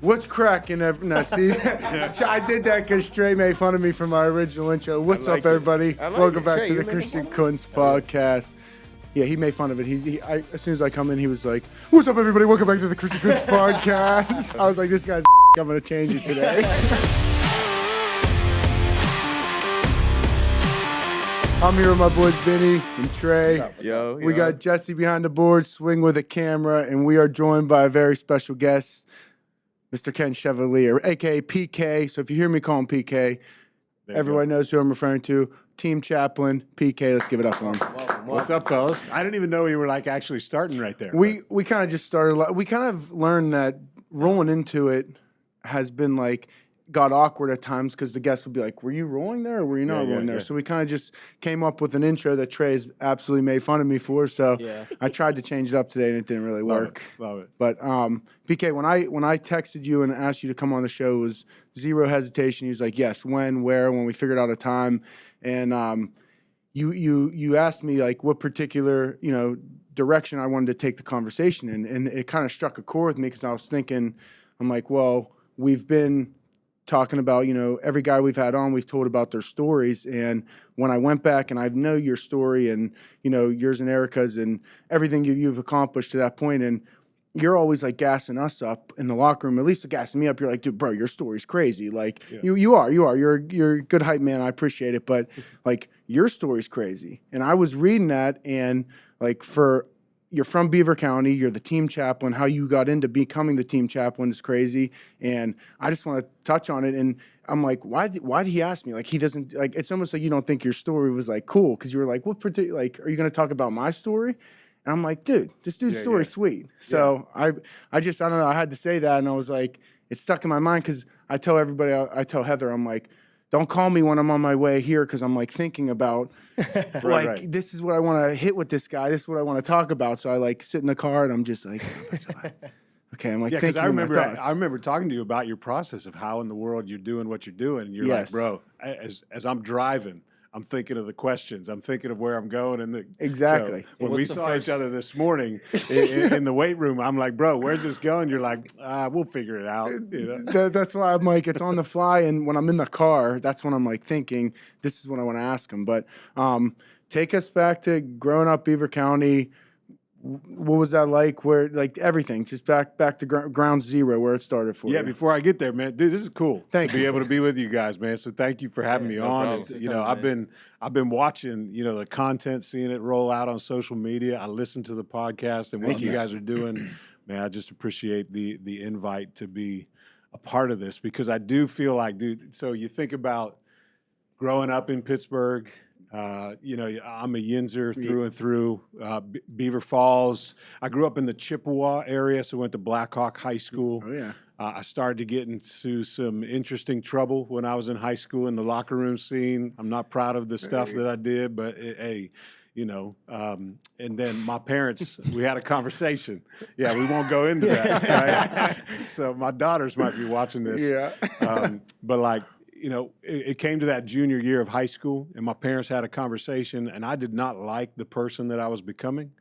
What's cracking? No, see, I did that because Trey made fun of me for my original intro. What's up, everybody? Welcome back to the Christian Kuntz Podcast. Yeah, he made fun of it. As soon as I come in, he was like, "What's up, everybody? Welcome back to the Christian Kuntz Podcast." I was like, "This guy's I'm gonna change it today." I'm here with my boys Vinny and Trey. Yo. We got Jesse behind the board, swing with a camera, and we are joined by a very special guest, Mr. Ken Chevalier, a.k.a. PK. So if you hear me call him PK, everyone knows who I'm referring to. Team chaplain, PK. Let's give it up for him. What's up, fellas? I didn't even know you were actually starting right there. We kind of just started. We kind of learned that rolling into it has been got awkward at times because the guests would be like, "Were you rolling there or were you not rolling there?" So we kind of just came up with an intro that Trey has absolutely made fun of me for. So I tried to change it up today and it didn't really work. Love it. But PK, when I texted you and asked you to come on the show, it was zero hesitation. He was like, "Yes, when, where?" When we figured out a time, and you asked me what particular direction I wanted to take the conversation in, and it kind of struck a chord with me because I was thinking, I'm like, well, we've been talking about, every guy we've had on, we've told about their stories. And when I went back and I know your story and, yours and Erica's and everything you've accomplished to that point, and you're always gassing us up in the locker room, at least gassing me up. You're like, "Dude, bro, your story's crazy." You are. You're a good hype man. I appreciate it. But your story's crazy. And I was reading that and you're from Beaver County. You're the team chaplain. How you got into becoming the team chaplain is crazy. And I just want to touch on it. And I'm like, why did he ask me? He doesn't, it's almost like you don't think your story was cool. Because you were like, what particular, are you going to talk about my story? And I'm like, dude, this dude's story's sweet. So I don't know. I had to say that. And I was like, it stuck in my mind because I tell everybody, I tell Heather, I'm like, don't call me when I'm on my way here because I'm thinking about this is what I want to hit with this guy. This is what I want to talk about. So I sit in the car and I'm just like, okay. I'm because I remember talking to you about your process of how in the world you're doing what you're doing. And you're like, bro, as I'm driving, I'm thinking of the questions. I'm thinking of where I'm going. Exactly. So when we saw each other this morning in the weight room, I'm like, bro, where's this going? You're like, we'll figure it out. That's why I'm like, it's on the fly. And when I'm in the car, that's when I'm thinking, this is what I want to ask him. But take us back to growing up Beaver County. What was that like? Where everything, just back to ground zero where it started for you. Yeah, before I get there, man, dude, this is cool. Thank you. Be able to be with you guys, man. So thank you for having me on. I've been watching, the content, seeing it roll out on social media. I listen to the podcast and what you guys are doing. Man, I just appreciate the invite to be a part of this because I do feel like, dude. So you think about growing up in Pittsburgh. I'm a Yinzer through and through. Beaver Falls. I grew up in the Chippewa area, so went to Blackhawk High School. Oh yeah. I started to get into some interesting trouble when I was in high school in the locker room scene. I'm not proud of the stuff that I did, but and then my parents, we had a conversation. Yeah, we won't go into that. Right? So my daughters might be watching this. Yeah. But it came to that junior year of high school, and my parents had a conversation, and I did not like the person that I was becoming.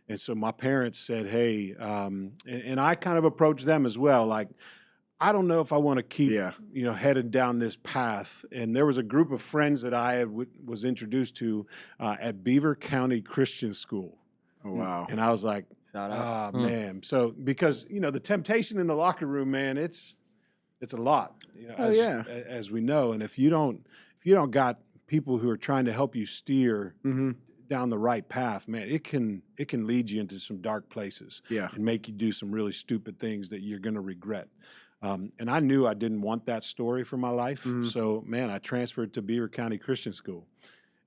And so my parents said, hey, and I kind of approached them as well, I don't know if I want to keep, headed down this path. And there was a group of friends that I was introduced to at Beaver County Christian School. Oh, wow. And I was like, man. So because, the temptation in the locker room, man, it's a lot, as we know. And if you don't got people who are trying to help you steer down the right path, man, it can lead you into some dark places and make you do some really stupid things that you're going to regret. And I knew I didn't want that story for my life. So, man, I transferred to Beaver County Christian School.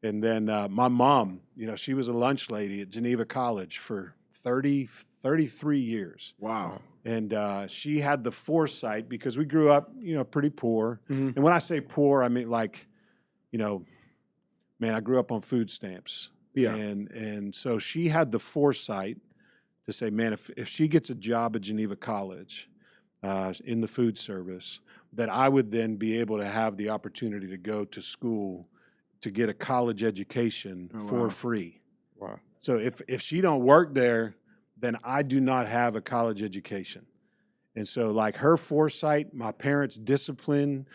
And then my mom, she was a lunch lady at Geneva College for 33 years. Wow. And she had the foresight because we grew up, pretty poor. And when I say poor, I mean man, I grew up on food stamps. Yeah. And so she had the foresight to say, man, if she gets a job at Geneva College in the food service, that I would then be able to have the opportunity to go to school to get a college education for free. Wow. So if she don't work there, then I do not have a college education. And so like her foresight, my parents' discipline,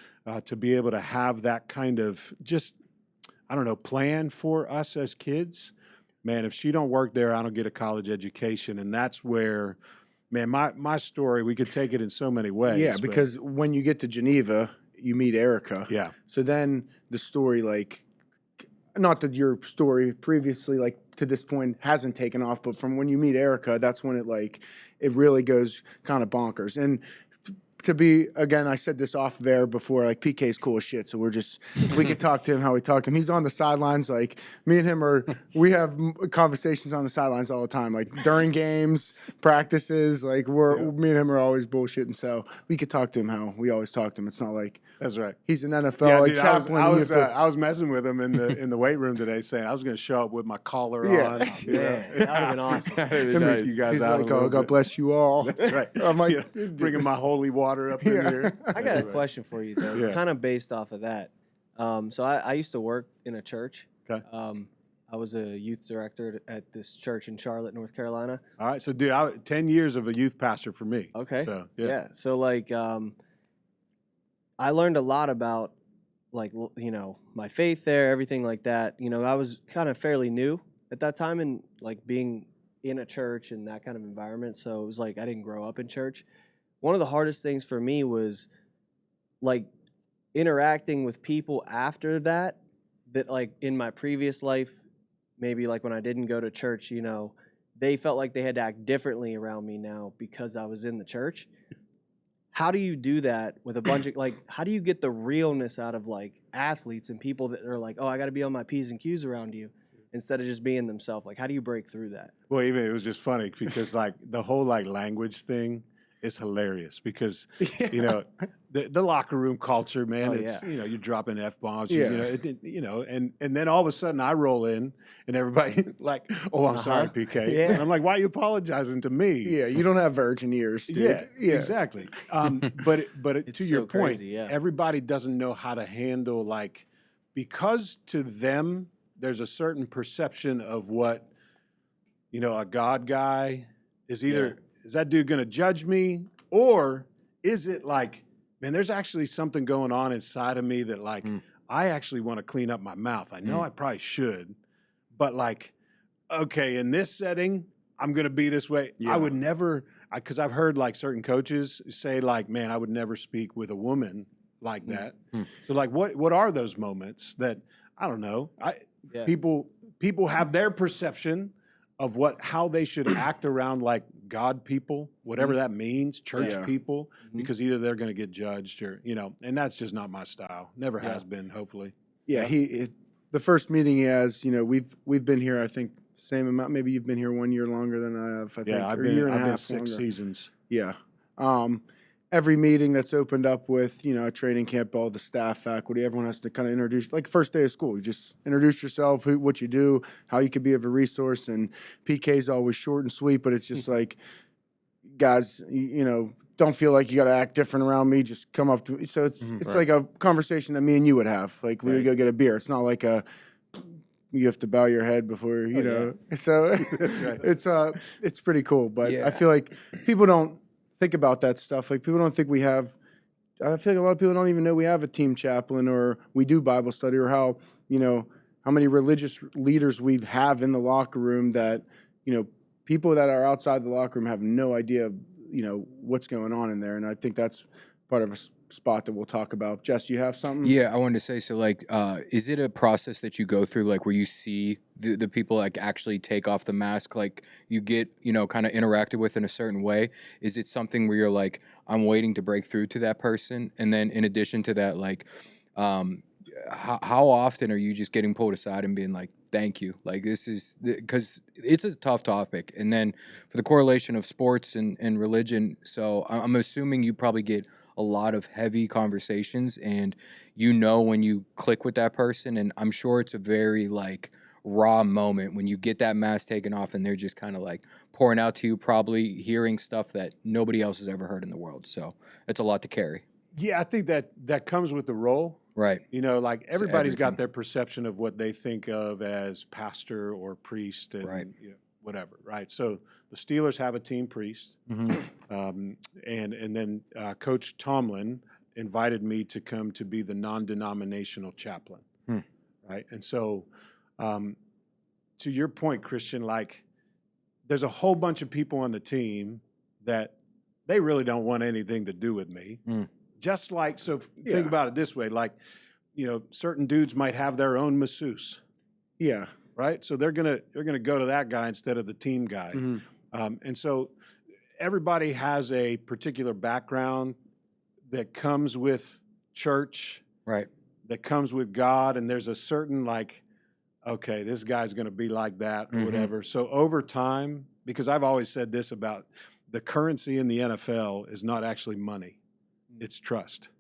to be able to have that kind of just, I don't know, plan for us as kids. Man, if she don't work there, I don't get a college education. And that's where, man, my story, we could take it in so many ways. Yeah, because when you get to Geneva, you meet Erica. Yeah. So then the story, like, not that your story previously, like, to this point hasn't taken off, but from when you meet Erica, that's when it really goes kind of bonkers. And to be, again, I said this off there before, like, PK's cool as shit, so we could talk to him how we talk to him. He's on the sidelines, like, me and him we have conversations on the sidelines all the time, like, during games, practices, like, me and him are always bullshitting, so we could talk to him how we always talk to him. It's not like that's right. He's an NFL chaplain. I was messing with him in the weight room today, saying I was going to show up with my collar on. Yeah, that would have been awesome. Nice. You guys He's out like, "Oh, God bless you all." That's right. I'm like, bringing my holy water up in here. I got a question for you though, kind of based off of that. So I used to work in a church. Okay. I was a youth director at this church in Charlotte, North Carolina. All right, so dude, 10 years of a youth pastor for me. Okay. So yeah. So like, I learned a lot about, like, you know, my faith there, everything like that. You know, I was kind of fairly new at that time, and like being in a church and that kind of environment. So it was like I didn't grow up in church. One of the hardest things for me was like interacting with people after that like in my previous life, maybe like when I didn't go to church, you know, they felt like they had to act differently around me now because I was in the church. How do you do that with a bunch of, like, how do you get the realness out of, like, athletes and people that are like, oh, I got to be on my P's and Q's around you instead of just being themselves? Like, how do you break through that? Well, even it was just funny because, like, the whole, like, language thing is hilarious because, you know, the locker room culture, man, you know, you're dropping F-bombs, you know, and then all of a sudden I roll in and everybody like, oh, I'm sorry, PK. Yeah. And I'm like, why are you apologizing to me? Yeah, you don't have virgin ears, dude. Yeah, exactly. But to your point, crazy, everybody doesn't know how to handle, like, because to them, there's a certain perception of what, you know, a God guy is either, is that dude going to judge me? Or is it like, man, there's actually something going on inside of me that, like, I actually want to clean up my mouth. I know I probably should, but, like, okay, in this setting, I'm going to be this way. I would never, because I've heard, like, certain coaches say, like, man, I would never speak with a woman like that. So, like, what are those moments that, I don't know, people have their perception of how they should act around, like, God people, whatever that means, church people, because either they're going to get judged or, you know, and that's just not my style. Never has been, hopefully. Yeah, the first meeting he has, you know, we've been here, I think, same amount. Maybe you've been here 1 year longer than I have, I think, I've or a year and a half 6 longer. seasons. Yeah. Every meeting that's opened up with, you know, a training camp, all the staff, faculty, everyone has to kind of introduce, like first day of school, you just introduce yourself, what you do, how you could be of a resource. And PK's always short and sweet, but it's just like, guys, you know, don't feel like you got to act different around me. Just come up to me. So it's like a conversation that me and you would have. Like we would go get a beer. It's not like you have to bow your head before, you know. Yeah. So it's pretty cool. But I feel like people don't think about that stuff. Like people don't think we have, I feel like a lot of people don't even know we have a team chaplain or we do Bible study or how, you know, how many religious leaders we have in the locker room that, you know, people that are outside the locker room have no idea, you know, what's going on in there. And I think that's part of a spot that we'll talk about. Jess, you have something? Yeah, I wanted to say, so like, is it a process that you go through, like where you see the people like actually take off the mask, like you get, you know, kind of interacted with in a certain way? Is it something where you're like, I'm waiting to break through to that person? And then in addition to that, like, how often are you just getting pulled aside and being like, thank you? Like this is, because it's a tough topic. And then for the correlation of sports and religion, so I'm assuming you probably get a lot of heavy conversations and you know when you click with that person, and I'm sure it's a very like raw moment when you get that mask taken off and they're just kind of like pouring out to you, probably hearing stuff that nobody else has ever heard in the world. So it's a lot to carry. Yeah, I think that comes with the role. Right. You know, like everybody's got their perception of what they think of as pastor or priest. And, right. You know, whatever, right? So the Steelers have a team priest, and then Coach Tomlin invited me to come to be the non-denominational chaplain, right? And so, to your point, Christian, like there's a whole bunch of people on the team that they really don't want anything to do with me. Just like, so think about it this way, like, you know, certain dudes might have their own masseuse. Yeah. Right? So they're gonna go to that guy instead of the team guy. And so everybody has a particular background that comes with church, Right. that comes with God, and there's a certain like, okay, this guy's gonna be like that or whatever. So over time, because I've always said this about the currency in the NFL is not actually money, it's trust.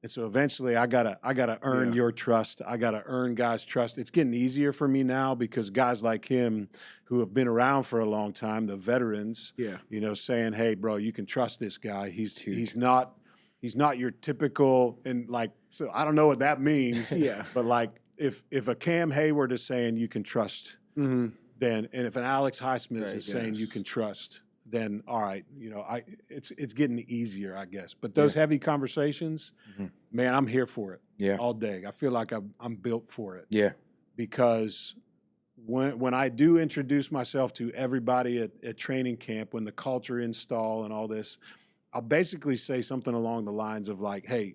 And so eventually I gotta earn your trust. I gotta earn guys' trust. It's getting easier for me now because guys like him who have been around for a long time, the veterans, you know, saying, hey, bro, you can trust this guy. He's not your typical, and like, so I don't know what that means. But like if a Cam Hayward is saying you can trust, then, and if an Alex Highsmith is saying you can trust, then all right, you know, it's getting easier, I guess. But those heavy conversations, man, I'm here for it all day. I feel like I'm built for it. Yeah. Because when I do introduce myself to everybody at training camp, when the culture install and all this, I'll basically say something along the lines of like, hey,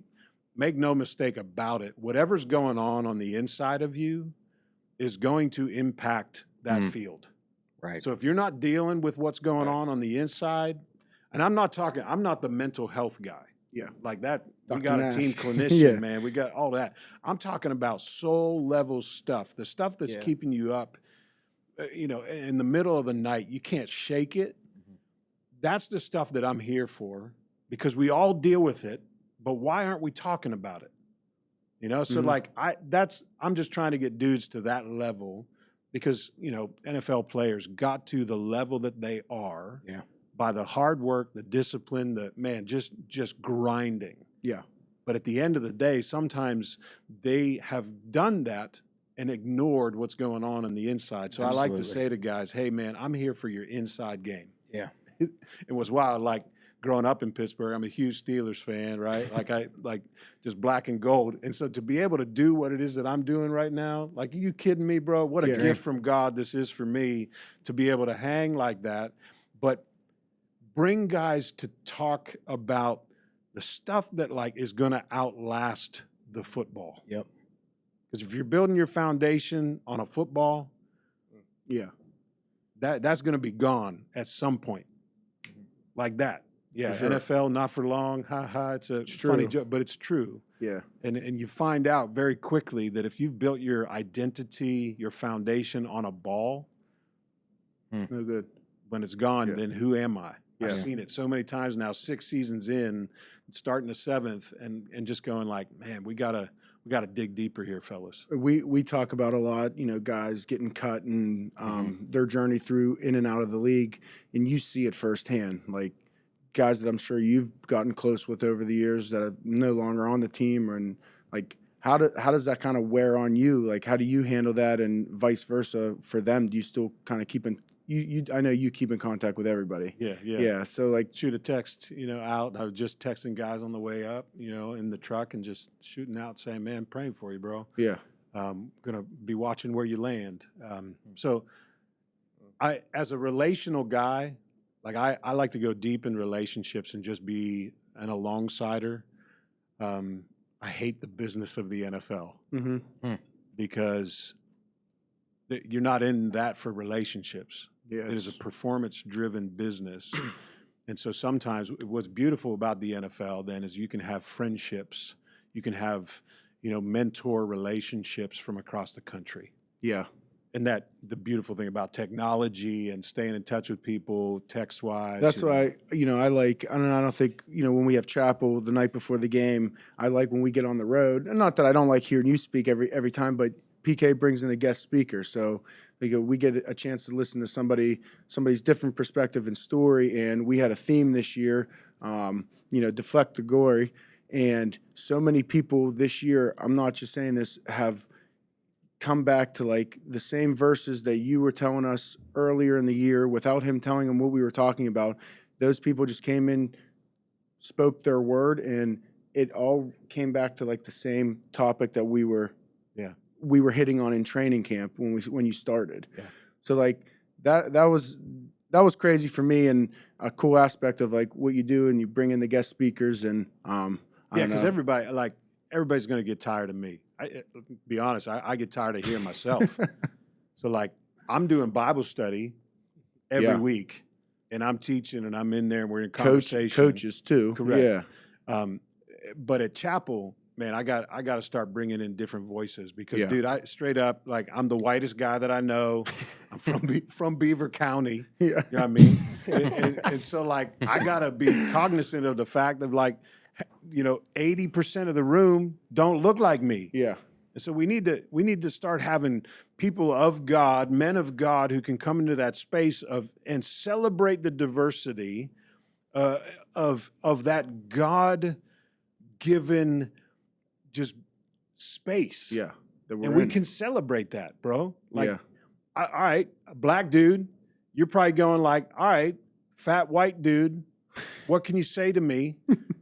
make no mistake about it. Whatever's going on the inside of you is going to impact that field. Right. So if you're not dealing with what's going on the inside, and I'm not the mental health guy. Yeah. Like that, Dr. we got Nash. a team clinician, man. We got all that. I'm talking about soul level stuff, the stuff that's keeping you up, you know, in the middle of the night. You can't shake it. That's the stuff that I'm here for, because we all deal with it, but why aren't we talking about it? You know, so like I'm just trying to get dudes to that level. Because, you know, NFL players got to the level that they are by the hard work, the discipline, just grinding. Yeah. But at the end of the day, sometimes they have done that and ignored what's going on the inside. So I like to say to guys, hey, man, I'm here for your inside game. Yeah. It was wild. Like, growing up in Pittsburgh, I'm a huge Steelers fan, right? Like I like just black and gold. And so to be able to do what it is that I'm doing right now, like, are you kidding me, bro? What a gift from God this is for me to be able to hang like that, but bring guys to talk about the stuff that like is going to outlast the football. Yep. Because if you're building your foundation on a football, that's going to be gone at some point. Like that. Yeah, NFL, not for long. Ha ha. It's a funny joke, but it's true. Yeah. And you find out very quickly that if you've built your identity, your foundation on a ball, no good. When it's gone, then who am I? I've seen it so many times now, 6 seasons in, starting the 7th, and just going like, man, we gotta dig deeper here, fellas. We talk about a lot, you know, guys getting cut and their journey through in and out of the league, and you see it firsthand. Like, guys that I'm sure you've gotten close with over the years that are no longer on the team, and like how does that kind of wear on you? Like, how do you handle that, and vice versa for them? Do you still kind of keep in I know you keep in contact with everybody. Yeah. So like, shoot a text, you know, out. I was just texting guys on the way up, you know, in the truck, and just shooting out saying, man, praying for you, bro. Yeah. Gonna be watching where you land. So as a relational guy, like I like to go deep in relationships and just be an alongsider. I hate the business of the NFL because you're not in that for relationships. Yeah, it is a performance-driven business. And so sometimes what's beautiful about the NFL then is you can have friendships, you can have, you know, mentor relationships from across the country. Yeah. And that the beautiful thing about technology and staying in touch with people text-wise. That's why, you know, I don't think, you know, when we have chapel the night before the game, I like when we get on the road. And not that I don't like hearing you speak every time, but PK brings in a guest speaker. So we get a chance to listen to somebody's different perspective and story. And we had a theme this year, you know, deflect the glory. And so many people this year, I'm not just saying this, have come back to like the same verses that you were telling us earlier in the year without him telling them what we were talking about. Those people just came in, spoke their word, and it all came back to like the same topic that we were hitting on in training camp when you started. Yeah. So like that was crazy for me, and a cool aspect of like what you do, and you bring in the guest speakers, and because everybody's going to get tired of me. Be honest, I get tired of hearing myself. So like I'm doing Bible study every week, and I'm teaching, and I'm in there, and we're in conversation. Coaches too. Correct. Yeah. But at chapel, man, I got to start bringing in different voices because, dude, I straight up, like, I'm the whitest guy that I know. I'm from Beaver County. Yeah. You know what I mean? and so, like, I got to be cognizant of the fact that, like, 80% of the room don't look like me. Yeah. And so we need to start having people of God, men of God, who can come into that space and celebrate the diversity of that God-given just space. Yeah. And we can celebrate that, bro. Like, all right, black dude, you're probably going like, all right, fat white dude, what can you say to me?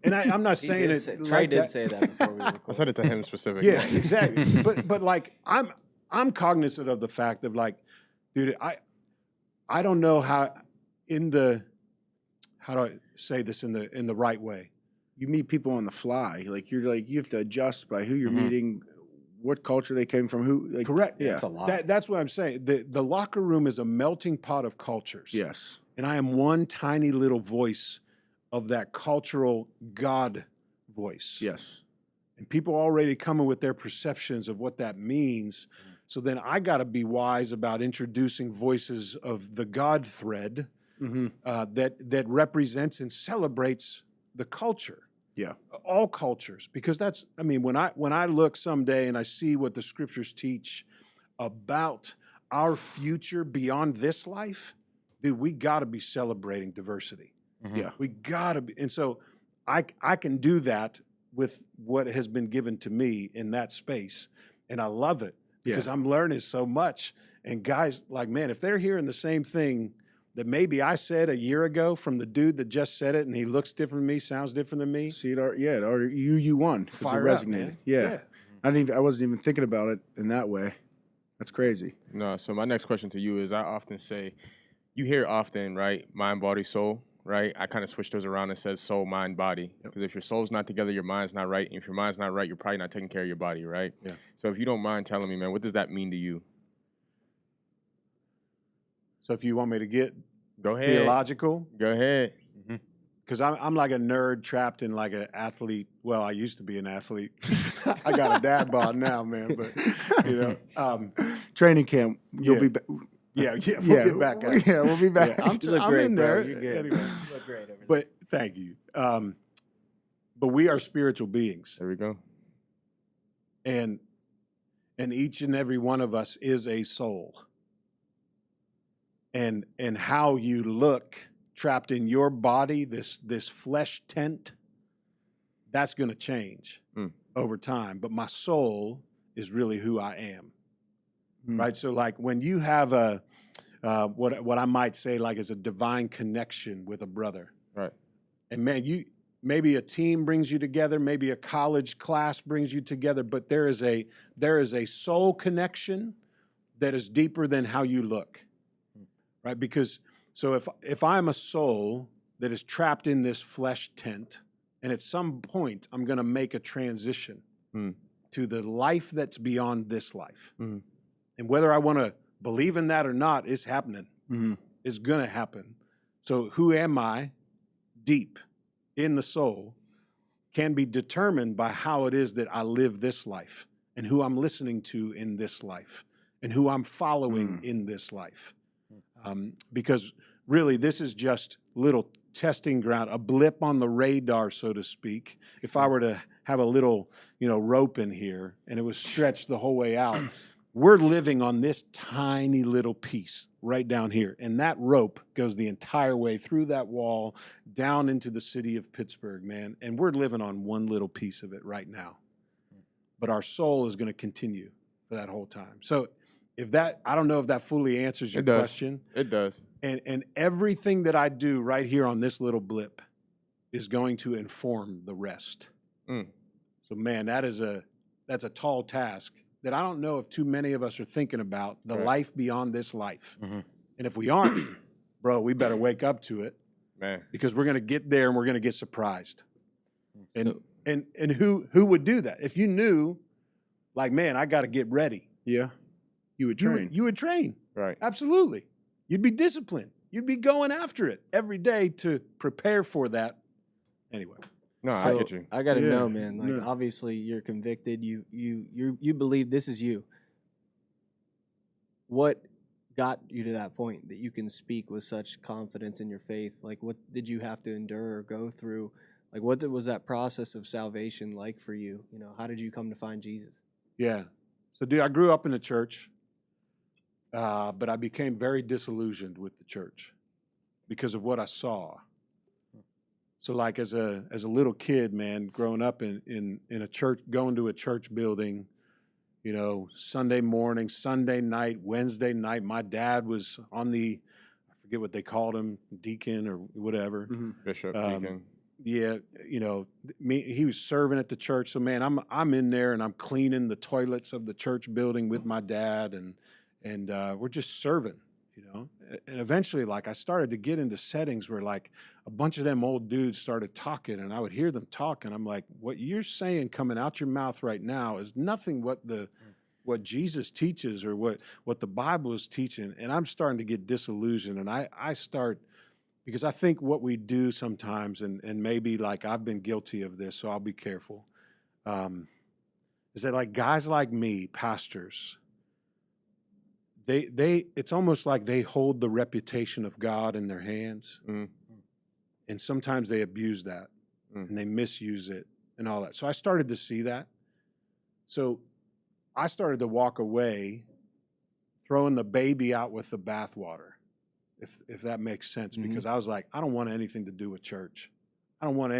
And I'm not saying it. Trey did say that before we recorded. I said it to him specifically. Yeah, exactly. but like I'm cognizant of the fact of like, dude, I don't know how do I say this in the right way? You meet people on the fly. Like you have to adjust by who you're meeting, what culture they came from, who. Like, correct. Yeah, that's a lot. That's what I'm saying. The locker room is a melting pot of cultures. Yes. And I am one tiny little voice of that cultural God voice. Yes. And people already coming with their perceptions of what that means. So then I got to be wise about introducing voices of the God thread that represents and celebrates the culture. Yeah. All cultures. Because when I look someday and I see what the scriptures teach about our future beyond this life, dude, we got to be celebrating diversity. Mm-hmm. Yeah. We got to be. And so I can do that with what has been given to me in that space. And I love it because I'm learning so much. And guys, like, man, if they're hearing the same thing that maybe I said a year ago from the dude that just said it and he looks different than me, sounds different than me. See, you won because it resonated. Up, yeah. I wasn't even thinking about it in that way. That's crazy. No, so my next question to you is I often say, you hear often, right, mind, body, soul, right? I kind of switch those around and says soul, mind, body. Because if your soul's not together, your mind's not right. And if your mind's not right, you're probably not taking care of your body, right? Yeah. So if you don't mind telling me, man, what does that mean to you? So if you want me to get go ahead. Theological? Go ahead. Because I'm like a nerd trapped in like an athlete. Well, I used to be an athlete. I got a dad bod now, man. But, training camp, you'll be back. Yeah, we'll get back at it. Yeah, we'll be back. Yeah, I'm great, in there. You're good. Anyway. You look great over there. But thank you. But we are spiritual beings. There we go. And each and every one of us is a soul. And how you look trapped in your body, this flesh tent, that's going to change over time. But my soul is really who I am. Right, so like when you have what I might say like is a divine connection with a brother, right? And man, maybe a team brings you together, maybe a college class brings you together, but there is a soul connection that is deeper than how you look, right? Because so if I'm a soul that is trapped in this flesh tent, and at some point I'm going to make a transition to the life that's beyond this life. And whether I want to believe in that or not, it's happening. It's going to happen. So who am I deep in the soul can be determined by how it is that I live this life and who I'm listening to in this life and who I'm following in this life. Because really, this is just little testing ground, a blip on the radar, so to speak. If I were to have a little, rope in here and it was stretched the whole way out, we're living on this tiny little piece right down here. And that rope goes the entire way through that wall down into the city of Pittsburgh, man. And we're living on one little piece of it right now. But our soul is going to continue for that whole time. So I don't know if that fully answers your It does. question. It does. And everything that I do right here on this little blip is going to inform the rest. Mm. So man, that's a tall task that I don't know if too many of us are thinking about, the Right. life beyond this life. Mm-hmm. And if we aren't, bro, we better wake up to it, Man. because we're going to get there and we're going to get surprised. And So- and who would do that? If you knew, like, man, I got to get ready. Yeah. You would You train. would, you would train. Right. Absolutely. You'd be disciplined. You'd be going after it every day to prepare for that. Anyway. No, I So, get you. I gotta Yeah, know, man. Like, no. obviously, you're convicted. You believe this is you. What got you to that point that you can speak with such confidence in your faith? Like, what did you have to endure or go through? Like, what was that process of salvation like for you? You know, how did you come to find Jesus? Yeah. So, dude, I grew up in the church, but I became very disillusioned with the church because of what I saw. So, like, as a little kid, man, growing up in a church, going to a church building, you know, Sunday morning, Sunday night, Wednesday night, my dad was on I forget what they called him, deacon or whatever. Mm-hmm. Bishop, Um, deacon. Yeah, you know, he was serving at the church. So man, I'm in there and I'm cleaning the toilets of the church building with my dad, and we're just serving, you know. And eventually, like, I started to get into settings where, like, a bunch of them old dudes started talking, and I would hear them talk, and I'm like, what you're saying coming out your mouth right now is nothing what Jesus teaches or what the Bible is teaching. And I'm starting to get disillusioned, and I start. Because I think what we do sometimes, and maybe, like, I've been guilty of this, so I'll be careful, is that, like, guys like me, pastors, it's almost like they hold the reputation of God in their hands, Mm. and sometimes they abuse that, and they misuse it and all that. So I started to see that. So I started to walk away, throwing the baby out with the bathwater. If that makes sense, because I was like, I don't want anything to do with church. I don't want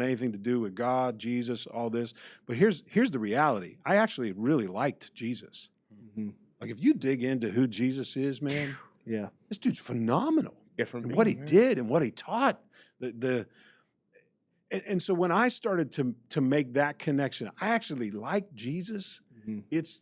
anything to do with God, Jesus, all this. But here's the reality. I actually really liked Jesus. Mm-hmm. Like, if you dig into who Jesus is, man, Yeah. this dude's phenomenal. Different And what he being, man. did and what he taught. And so when I started to make that connection, I actually like Jesus. Mm-hmm. It's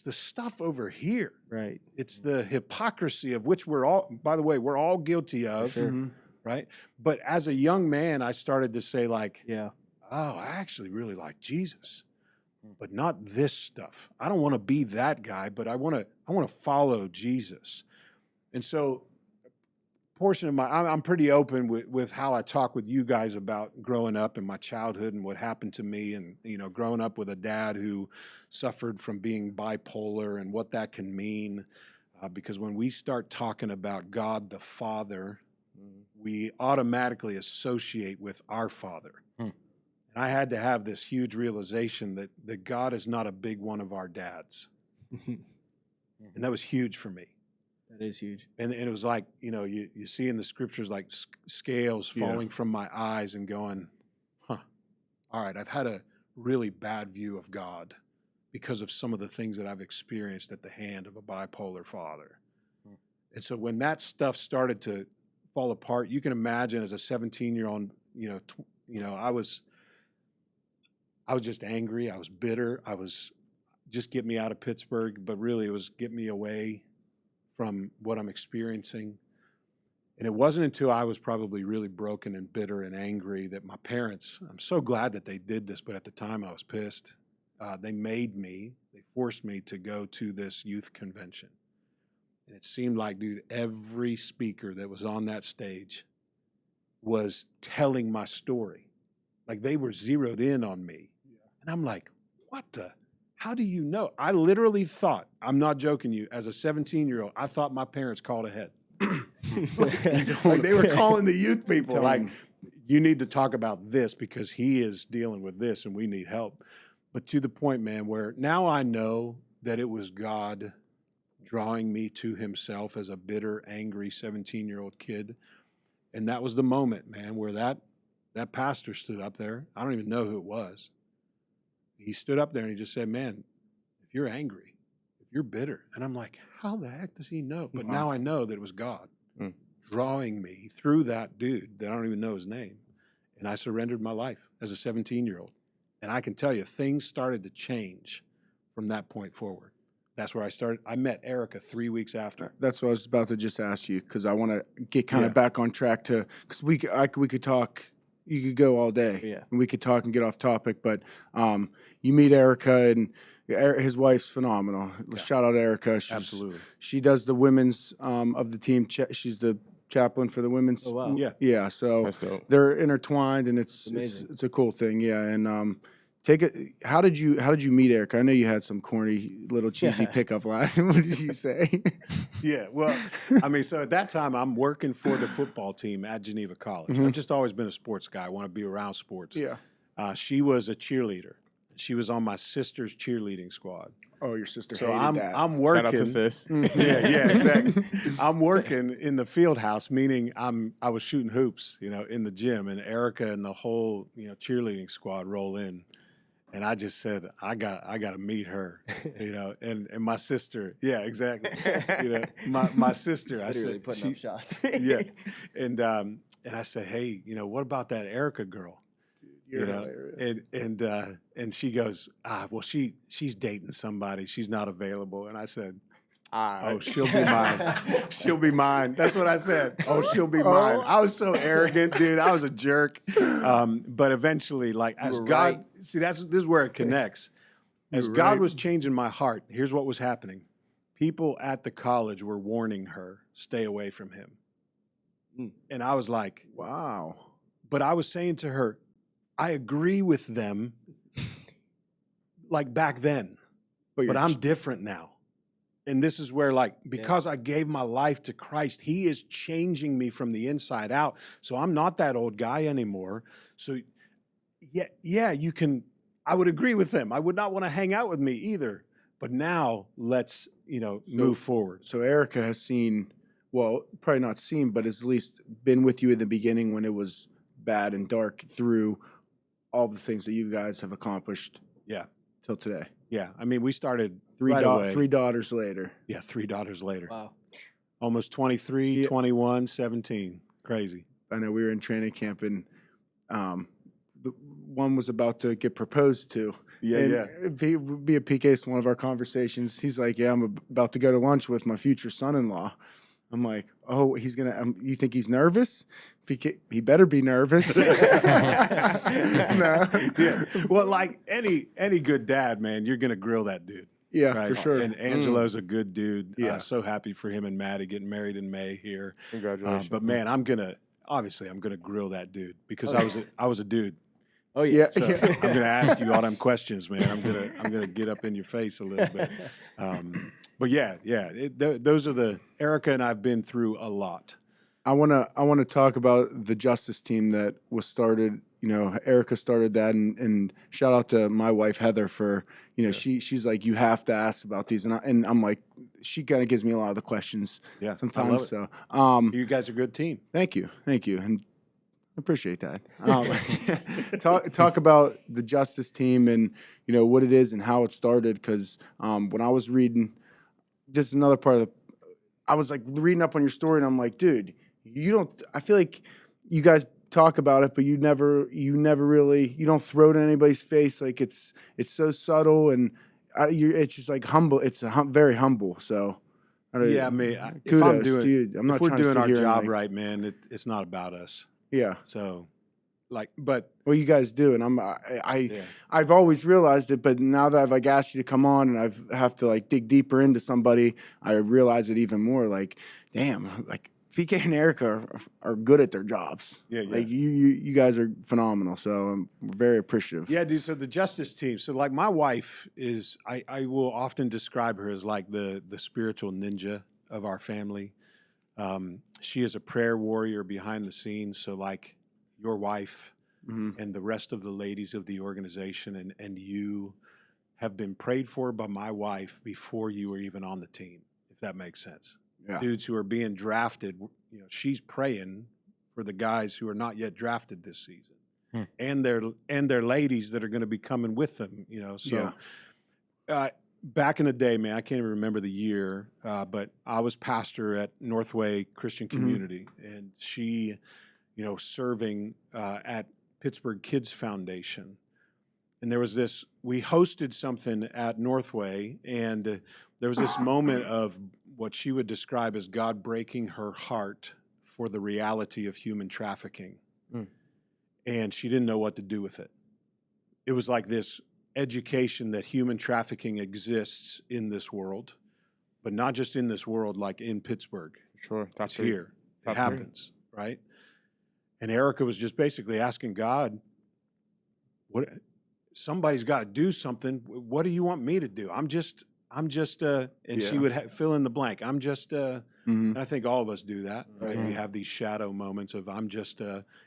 the stuff over here. Right. It's the hypocrisy of which we're all guilty of, sure. Mhm. right? But as a young man, I started to say, like, Yeah. oh, I actually really like Jesus, but not this stuff. I don't want to be that guy, but I want to follow Jesus. And so, portion of I'm pretty open with how I talk with you guys about growing up and my childhood and what happened to me, and, you know, growing up with a dad who suffered from being bipolar and what that can mean. Because when we start talking about God the Father, we automatically associate with our Father. And I had to have this huge realization that God is not a big one of our dads. And that was huge for me. That is huge. And it was like, you know, you see in the scriptures, like, scales falling from my eyes and going, all right, I've had a really bad view of God because of some of the things that I've experienced at the hand of a bipolar father. And so when that stuff started to fall apart, you can imagine as a 17-year-old, you know, I was just angry. I was bitter. I was just get me out of Pittsburgh, but really it was get me away from what I'm experiencing. And it wasn't until I was probably really broken and bitter and angry that my parents, I'm so glad that they did this, but at the time I was pissed. They forced me to go to this youth convention. And it seemed like, dude, every speaker that was on that stage was telling my story. Like, they were zeroed in on me. And I'm like, how do you know? I literally thought, I'm not joking you, as a 17-year-old, I thought my parents called ahead. like they were calling the youth people, like, you need to talk about this because he is dealing with this and we need help. But to the point, man, where now I know that it was God drawing me to himself as a bitter, angry 17-year-old kid. And that was the moment, man, where that pastor stood up there. I don't even know who it was. He stood up there and he just said, man, if you're angry, if you're bitter. And I'm like, how the heck does he know? But Wow. now I know that it was God Mm. drawing me through that dude that I don't even know his name. And I surrendered my life as a 17-year-old. And I can tell you, things started to change from that point forward. That's where I started. I met Erica 3 weeks after. That's what I was about to just ask you, because I want to get kind Yeah. of back on track to, because we could talk, you could go all day, Yeah. and we could talk and get off topic, but you meet Erica, and his wife's phenomenal. Yeah. Shout out Erica. Absolutely. She does the women's of the team. She's the chaplain for the women's. Oh, wow. Yeah. Yeah, so That's dope. they're intertwined, and it's Amazing. it's a cool thing. Yeah, and how did you meet Erica? I know you had some corny little cheesy Yeah. pickup line. What did you say? Yeah, well, I mean, so at that time, I'm working for the football team at Geneva College. I've just always been a sports guy. I want to be around sports. Yeah. She was a cheerleader. She was on my sister's cheerleading squad. Oh, your sister So hated I'm that. I'm Shout working. out to sis. Yeah, exactly. I'm working in the field house, meaning I was shooting hoops, in the gym, and Erica and the whole, cheerleading squad roll in. And I just said, I got to meet her, and my sister, yeah, exactly. My sister, I Literally said, putting up shots. yeah. And I said, hey, what about that Erica girl? You're hilarious. And she goes, well, she's dating somebody. She's not available. And I said, oh, she'll be mine. She'll be mine. That's what I said. Oh, she'll be mine. I was so arrogant, dude. I was a jerk. But eventually, like, as were God, right. see, this is where it connects. As were God right. was changing my heart, here's what was happening. People at the college were warning her, stay away from him. Mm. And I was like, Wow. but I was saying to her, I agree with them like back then, but I'm different now. And this is where, like, because I gave my life to Christ, he is changing me from the inside out. So I'm not that old guy anymore. So yeah, you can, I would agree with them. I would not want to hang out with me either. But now let's, move forward. So Erica has seen, well, probably not seen, but has at least been with you in the beginning when it was bad and dark through all the things that you guys have accomplished. Yeah. Till today. Yeah. I mean, we started Three away. daughters later. Yeah, 3 daughters later. Wow. Almost 23, Yeah. 21, 17. Crazy. I know we were in training camp, and the one was about to get proposed to. Yeah, and yeah. Via PK's one of our conversations, he's like, yeah, I'm about to go to lunch with my future son-in-law. I'm like, oh, he's going to, you think he's nervous? PK, he better be nervous. No. Yeah. Well, like any good dad, man, you're going to grill that dude. Yeah, Right? for sure. And Angelo's a good dude. Yeah. So happy for him and Maddie getting married in May here. Congratulations. But man, I'm gonna grill that dude because I was a dude. Oh yeah. Yeah. So I'm gonna ask you all them questions, man. I'm gonna get up in your face a little bit. But yeah. Those are the Erica and I've been through a lot. I wanna talk about the justice team that was started. Erica started that, and shout out to my wife Heather for she's like, you have to ask about these, and I'm like, she kind of gives me a lot of the questions. Yeah, sometimes. I love it. So You guys are a good team. thank you, and I appreciate that. Talk about the justice team and what it is and how it started, because when I was reading, just another part of the, I was like reading up on your story, and I'm like, dude, I feel like you guys talk about it, but you never really, you don't throw it in anybody's face. Like it's so subtle, and it's just like humble. It's very humble. So Yeah, I mean, if kudos I'm doing, to you. I'm not if we're trying to doing sit our here and, job like- right, man, it's not about us. Yeah. So, but Well, you guys do, and I've always realized it, but now that I've like asked you to come on, and I've have to like dig deeper into somebody, I realize it even more. Like, damn, like PK and Erica are good at their jobs. Yeah. Like you guys are phenomenal. So I'm very appreciative. Yeah, dude. So the justice team. So like my wife is, I will often describe her as like the spiritual ninja of our family. She is a prayer warrior behind the scenes. So like your wife and the rest of the ladies of the organization and you have been prayed for by my wife before you were even on the team, if that makes sense. Yeah. Dudes who are being drafted, she's praying for the guys who are not yet drafted this season, and their ladies that are going to be coming with them. So, back in the day, man, I can't even remember the year, but I was pastor at Northway Christian Community, and she, serving at Pittsburgh Kids Foundation. And there was this, we hosted something at Northway, and there was this moment of what she would describe as God breaking her heart for the reality of human trafficking. And she didn't know what to do with it. It was like this education that human trafficking exists in this world, but not just in this world, like in Pittsburgh. Sure. It's here. It happens, right? And Erica was just basically asking God, somebody's got to do something. What do you want me to do? I'm just, and she would fill in the blank. I'm just, and I think all of us do that, right? We have these shadow moments of, I'm just,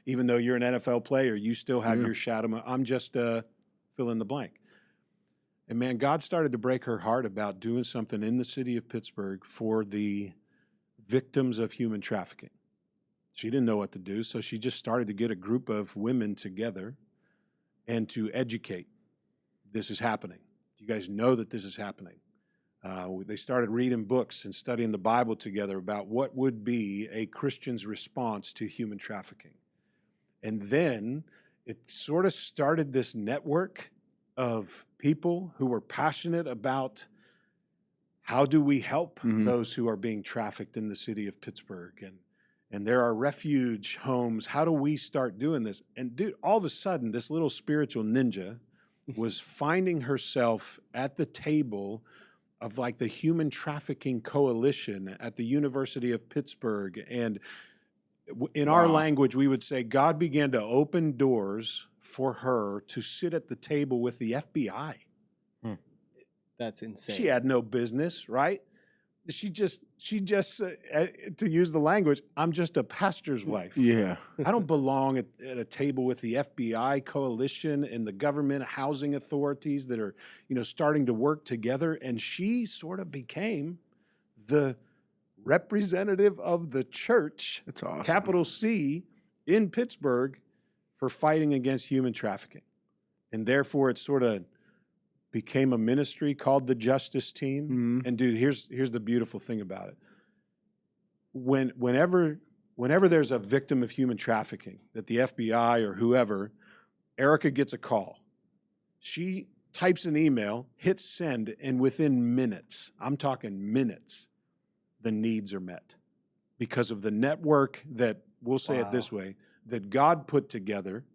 even though you're an NFL player, you still have your shadow. I'm just, fill in the blank. And man, God started to break her heart about doing something in the city of Pittsburgh for the victims of human trafficking. She didn't know what to do, so she just started to get a group of women together and to educate. This is happening. You guys know that this is happening. They started reading books and studying the Bible together about what would be a Christian's response to human trafficking. And then it sort of started this network of people who were passionate about how do we help those who are being trafficked in the city of Pittsburgh. And there are refuge homes. How do we start doing this? And dude, all of a sudden, this little spiritual ninja was finding herself at the table of like the human trafficking coalition at the University of Pittsburgh. And in our language, we would say God began to open doors for her to sit at the table with the FBI. That's insane. She had no business, right? She just to use the language, I'm just a pastor's wife. Yeah. I don't belong at a table with the FBI coalition and the government housing authorities that are, starting to work together. And she sort of became the representative of the church, That's awesome. capital C, in Pittsburgh for fighting against human trafficking. And therefore, it sort of became a ministry called the Justice Team. And dude, here's the beautiful thing about it. Whenever there's a victim of human trafficking, that the FBI or whoever, Erica gets a call. She types an email, hits send, and within minutes, I'm talking minutes, the needs are met because of the network that, we'll say it this way, that God put together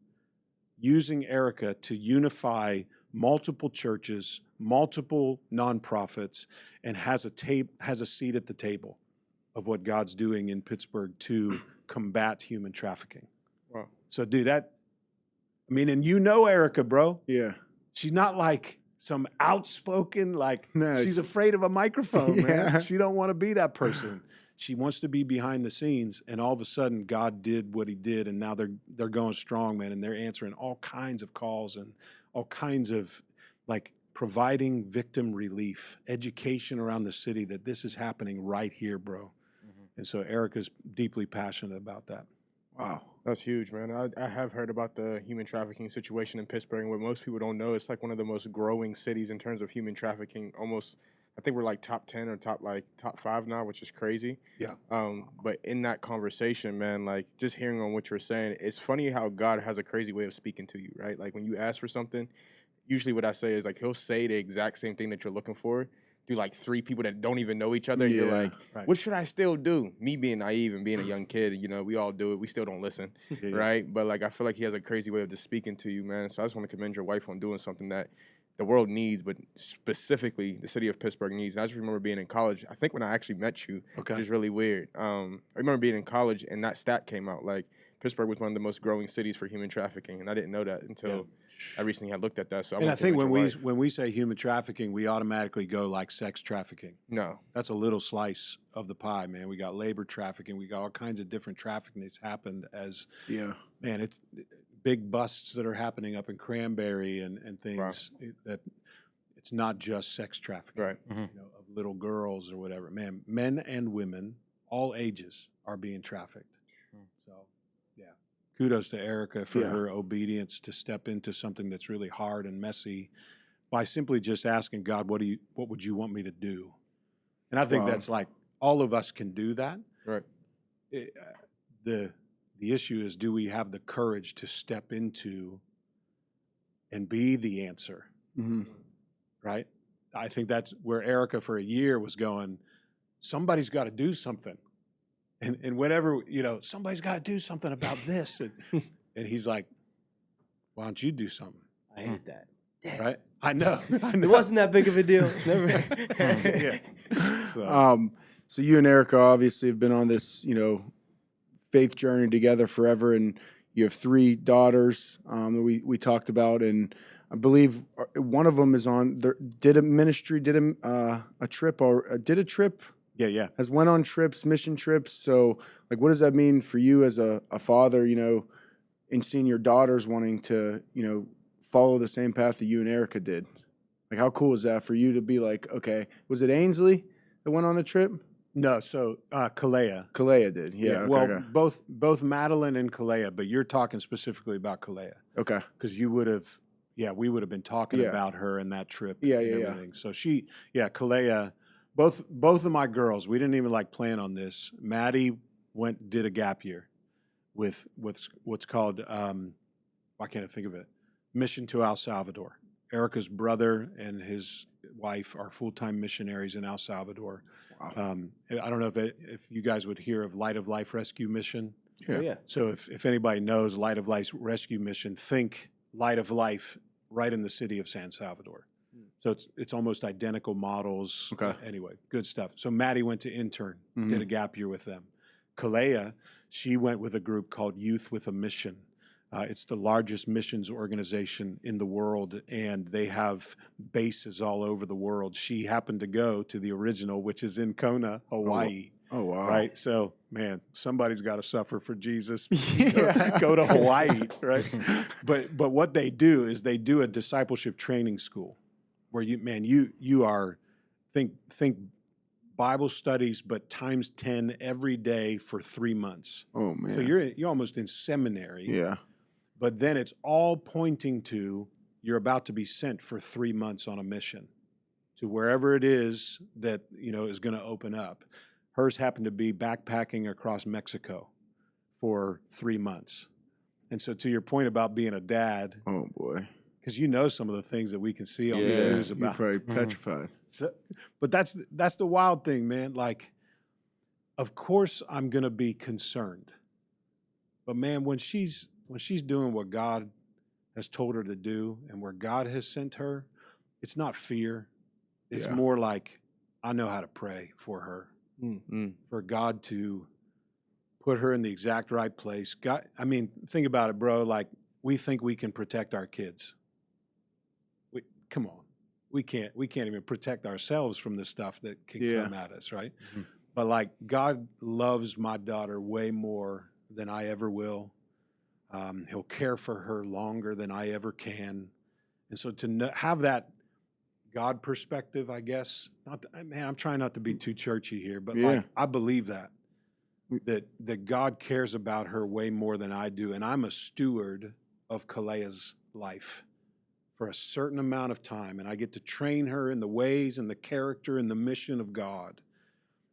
using Erica to unify multiple churches, multiple nonprofits, and has a seat at the table of what God's doing in Pittsburgh to combat human trafficking. Wow. So, dude, and Erica, bro. Yeah. She's not like some outspoken, No, she's afraid of a microphone, Yeah. man. She don't want to be that person. She wants to be behind the scenes, and all of a sudden, God did what he did, and now they're going strong, man, and they're answering all kinds of calls and all kinds of, providing victim relief, education around the city that this is happening right here, bro. And so Erica's deeply passionate about that. Wow. That's huge, man. I have heard about the human trafficking situation in Pittsburgh, and what most people don't know, it's like one of the most growing cities in terms of human trafficking. Almost, I think we're top 10 or top 5 now, which is crazy. Yeah. But in that conversation, man, just hearing on what you're saying, it's funny how God has a crazy way of speaking to you, right? Like when you ask for something, usually what I say is he'll say the exact same thing that you're looking for through 3 people that don't even know each other. And you're like, right. What should I still do? Me being naive and being a young kid, we all do it. We still don't listen, right? But I feel like he has a crazy way of just speaking to you, man. So I just want to commend your wife on doing something that the world needs, but specifically the city of Pittsburgh needs. And I just remember being in college. I think when I actually met you, which is really weird. I remember being in college and that stat came out. Pittsburgh was one of the most growing cities for human trafficking, and I didn't know that until I recently had looked at that. So I think when we say human trafficking, we automatically go sex trafficking. No, that's a little slice of the pie, man. We got labor trafficking. We got all kinds of different trafficking that's happened man, it's big busts that are happening up in Cranberry and things that it's not just sex trafficking, right? Of little girls or whatever. Man, men and women, all ages, are being trafficked. So, yeah, kudos to Erica for her obedience to step into something that's really hard and messy by simply just asking God, what would you want me to do? And I think Wow. that's like all of us can do that. Right. The issue is, do we have the courage to step into and be the answer? Mm-hmm. Right? I think that's where Erica for a year was going, somebody's got to do something. And whenever, somebody's got to do something about this. And he's like, why don't you do something? I hate that. Right? I know. It wasn't that big of a deal. Never. Yeah. So you and Erica obviously have been on this, faith journey together forever, and you have 3 daughters that we talked about, and I believe one of them is did a ministry, did a trip, or did a trip. Yeah. Has went on trips, mission trips. So, like, what does that mean for you as a father, in seeing your daughters wanting to, follow the same path that you and Erica did? Like, how cool is that for you to be like, okay, was it Ainsley that went on the trip? No, so Kalea. Kalea did, yeah. Well, Okay. both Madeline and Kalea, but you're talking specifically about Kalea. Okay. Because we would have been talking about her in that trip. Yeah. So Kalea, both of my girls, we didn't even plan on this. Maddie did a gap year with what's called, why can't I think of it? Mission to El Salvador. Erica's brother and his wife are full-time missionaries in El Salvador. Wow. I don't know if you guys would hear of Light of Life Rescue Mission. Yeah. Oh, yeah. So if anybody knows Light of Life Rescue Mission, think Light of Life right in the city of San Salvador. So it's almost identical models. Okay. Anyway, good stuff. So Maddie went to intern, did a gap year with them. Kalea, she went with a group called Youth with a Mission. It's the largest missions organization in the world, and they have bases all over the world. She happened to go to the original, which is in Kona, Hawaii. Oh, wow. Right? So, man, somebody's got to suffer for Jesus. Yeah. Go to Hawaii, right? But what they do is they do a discipleship training school where you are, think Bible studies, but times 10 every day for 3 months. Oh, man. So you're almost in seminary. Yeah. But then it's all pointing to you're about to be sent for 3 months on a mission to wherever it is that, is going to open up. Hers happened to be backpacking across Mexico for 3 months. And so to your point about being a dad, Oh, boy. because some of the things that we can see on the Yeah. news You're about. probably petrified. So, but that's the wild thing, man. Like, of course I'm going to be concerned. But man, when she's doing what God has told her to do and where God has sent her, it's not fear. It's Yeah. more like I know how to pray for her, for God to put her in the exact right place. God, I mean, think about it, bro. Like, we think we can protect our kids. Come on. We can't even protect ourselves from the stuff that can come at us, right? Mm-hmm. But like, God loves my daughter way more than I ever will. He'll care for her longer than I ever can. And so to have that God perspective, I guess, I'm trying not to be too churchy here, but like, I believe that God cares about her way more than I do. And I'm a steward of Kalea's life for a certain amount of time. And I get to train her in the ways and the character and the mission of God.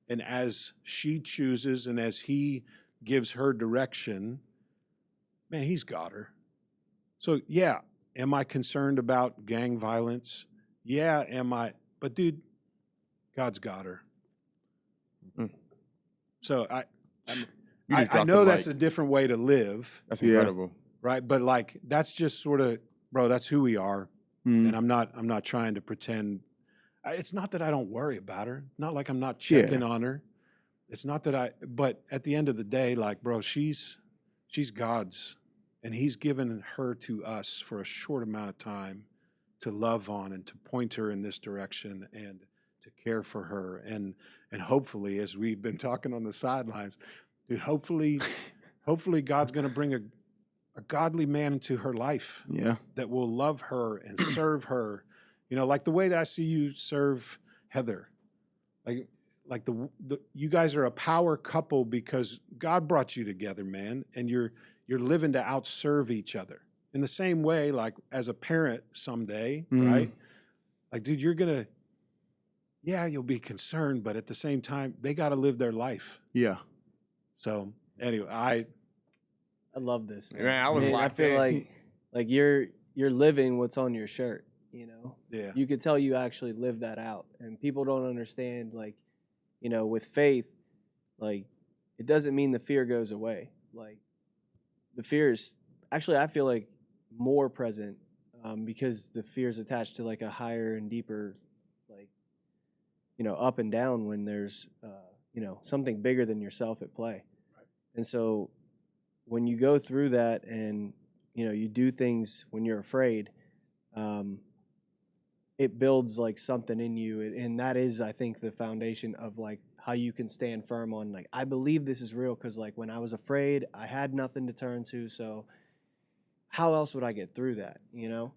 And as she chooses and as he gives her direction, man, he's got her. So yeah, am I concerned about gang violence? Yeah, am I? But dude, God's got her. So I know that's a different way to live. That's incredible. Right? But like, that's just sort of, bro, that's who we are. And I'm not trying to pretend. It's not that I don't worry about her. Not like I'm not checking on her. It's not that but at the end of the day, like, bro, she's God's, and he's given her to us for a short amount of time to love on and to point her in this direction and to care for her. And hopefully, as we've been talking on the sidelines, dude, hopefully God's going to bring a godly man into her life that will love her and serve her, like the way that I see you serve Heather. Like you guys are a power couple because God brought you together, man, and you're living to outserve each other. In the same way, like as a parent someday, right? Like, dude, you'll be concerned, but at the same time, they got to live their life. Yeah. So anyway, I love this, man. Man, I was I locked feel in. like you're living what's on your shirt, you know? Yeah. You could tell you actually live that out. And people don't understand, like, you know, with faith, like, it doesn't mean the fear goes away. Like, the fear is actually, I feel like, more present because the fear is attached to like a higher and deeper, like, you know, up and down when there's, you know, something bigger than yourself at play. Right. And so when you go through that and, you know, you do things when you're afraid, it builds like something in you. And that is, I think, the foundation of like how you can stand firm on like, I believe this is real because like when I was afraid, I had nothing to turn to. So how else would I get through that, you know?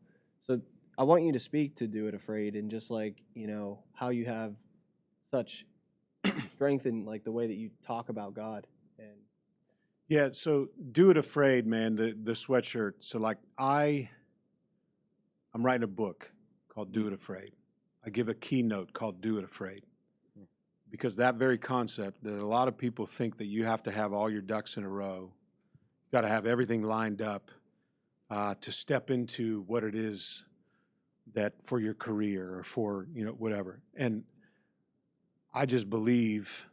So I want you to speak to Do It Afraid and just like, you know, how you have such strength in like the way that you talk about God. And Yeah, so Do It Afraid, man, the sweatshirt. So like I'm writing a book called Do It Afraid. I give a keynote called Do It Afraid. Because that very concept that a lot of people think that you have to have all your ducks in a row, you got to have everything lined up to step into what it is that for your career or for, you know, whatever. And I just believe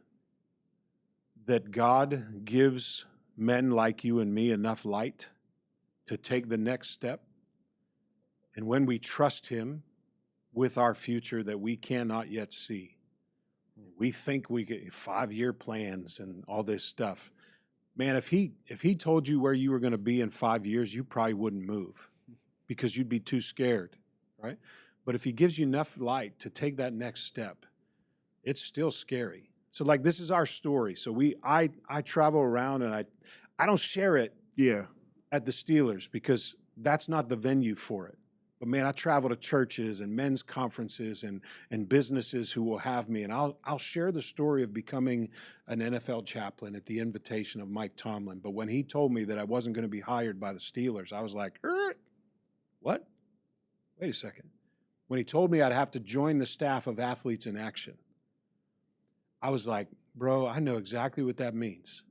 that God gives men like you and me enough light to take the next step. And when we trust him with our future that we cannot yet see, we think we get 5-year plans and all this stuff. Man, if he told you where you were going to be in 5 years, you probably wouldn't move because you'd be too scared, right? But if he gives you enough light to take that next step, it's still scary. So like this is our story. So I travel around and I don't share it at the Steelers because that's not the venue for it. But man, I travel to churches and men's conferences and businesses who will have me, and I'll share the story of becoming an NFL chaplain at the invitation of Mike Tomlin. But when he told me that I wasn't going to be hired by the Steelers, I was like, what? Wait a second. When he told me I'd have to join the staff of Athletes in Action, I was like, bro, I know exactly what that means.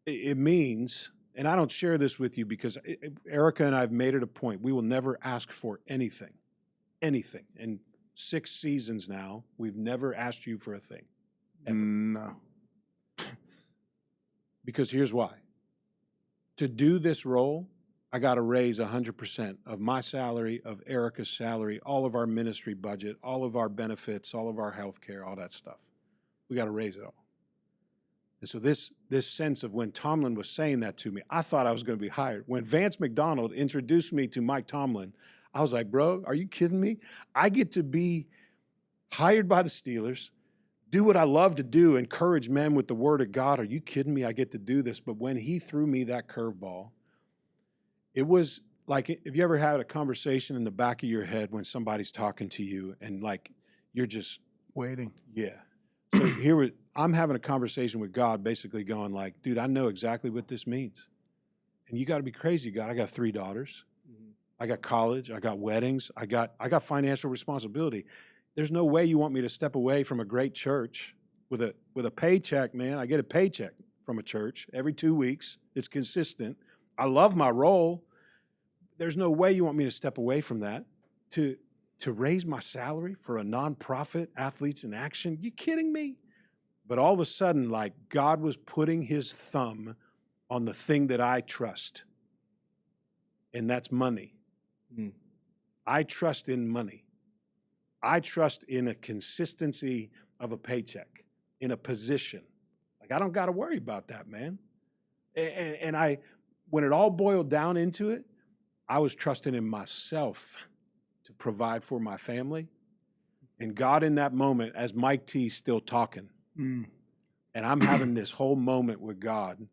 It means, and I don't share this with you because Erica and I have made it a point. We will never ask for anything. In 6 seasons now, we've never asked you for a thing. Ever. No. Because here's why. To do this role, I got to raise 100% of my salary, of Erica's salary, all of our ministry budget, all of our benefits, all of our health care, all that stuff. We got to raise it all. And so this sense of when Tomlin was saying that to me, I thought I was going to be hired. When Vance McDonald introduced me to Mike Tomlin, I was like, bro, are you kidding me? I get to be hired by the Steelers, do what I love to do, encourage men with the word of God. Are you kidding me? I get to do this. But when he threw me that curveball, it was like, if you ever had a conversation in the back of your head when somebody's talking to you and like, you're just Waiting. Yeah. So I'm having a conversation with God, basically going like, dude, I know exactly what this means. And you got to be crazy, God. I got 3 daughters. mm-hmm. I got college. I got weddings. I got financial responsibility. There's no way you want me to step away from a great church with a paycheck, man. I get a paycheck from a church every 2 weeks. It's consistent. I love my role. There's no way you want me to step away from that to raise my salary for a nonprofit, Athletes in Action. You kidding me? But all of a sudden, like God was putting his thumb on the thing that I trust, and that's money. Mm. I trust in money. I trust in a consistency of a paycheck, in a position. Like I don't got to worry about that, man. And when it all boiled down into it, I was trusting in myself to provide for my family. And God in that moment, as Mike T's still talking, and I'm having this whole moment with God,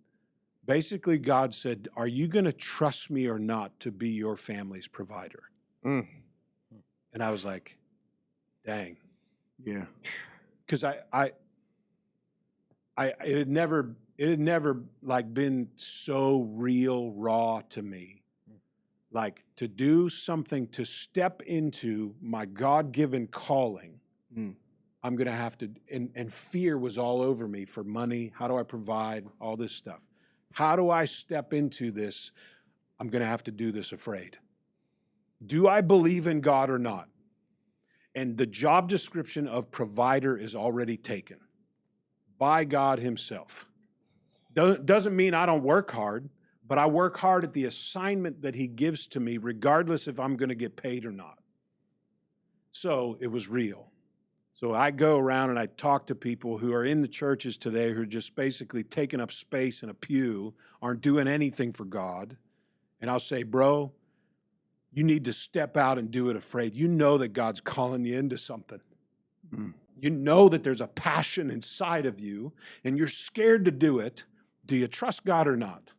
basically God said, are you going to trust me or not to be your family's provider? Mm. And I was like, dang. Yeah. Because it had never like been so real, raw to me. like to do something to step into my God-given calling, I'm going to have to, and fear was all over me for money. How do I provide all this stuff? How do I step into this? I'm going to have to do this afraid. Do I believe in God or not? And the job description of provider is already taken by God himself. Doesn't mean I don't work hard, but I work hard at the assignment that he gives to me, regardless if I'm going to get paid or not. So it was real. So I go around and I talk to people who are in the churches today who are just basically taking up space in a pew, aren't doing anything for God. And I'll say, bro, you need to step out and do it afraid. You know that God's calling you into something. You know that there's a passion inside of you and you're scared to do it. Do you trust God or not?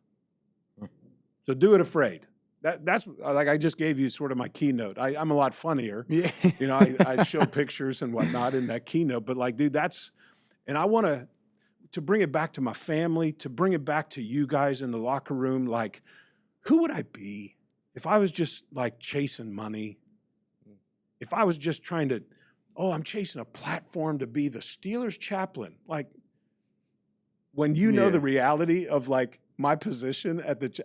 So do it afraid. That's like I just gave you sort of my keynote. I'm a lot funnier. Yeah. You know, I show pictures and whatnot in that keynote, but like, dude, and I want to bring it back to my family, to bring it back to you guys in the locker room. Like, who would I be if I was just like chasing money? If I was just trying to, I'm chasing a platform to be the Steelers chaplain. Like, when you know the reality of like, my position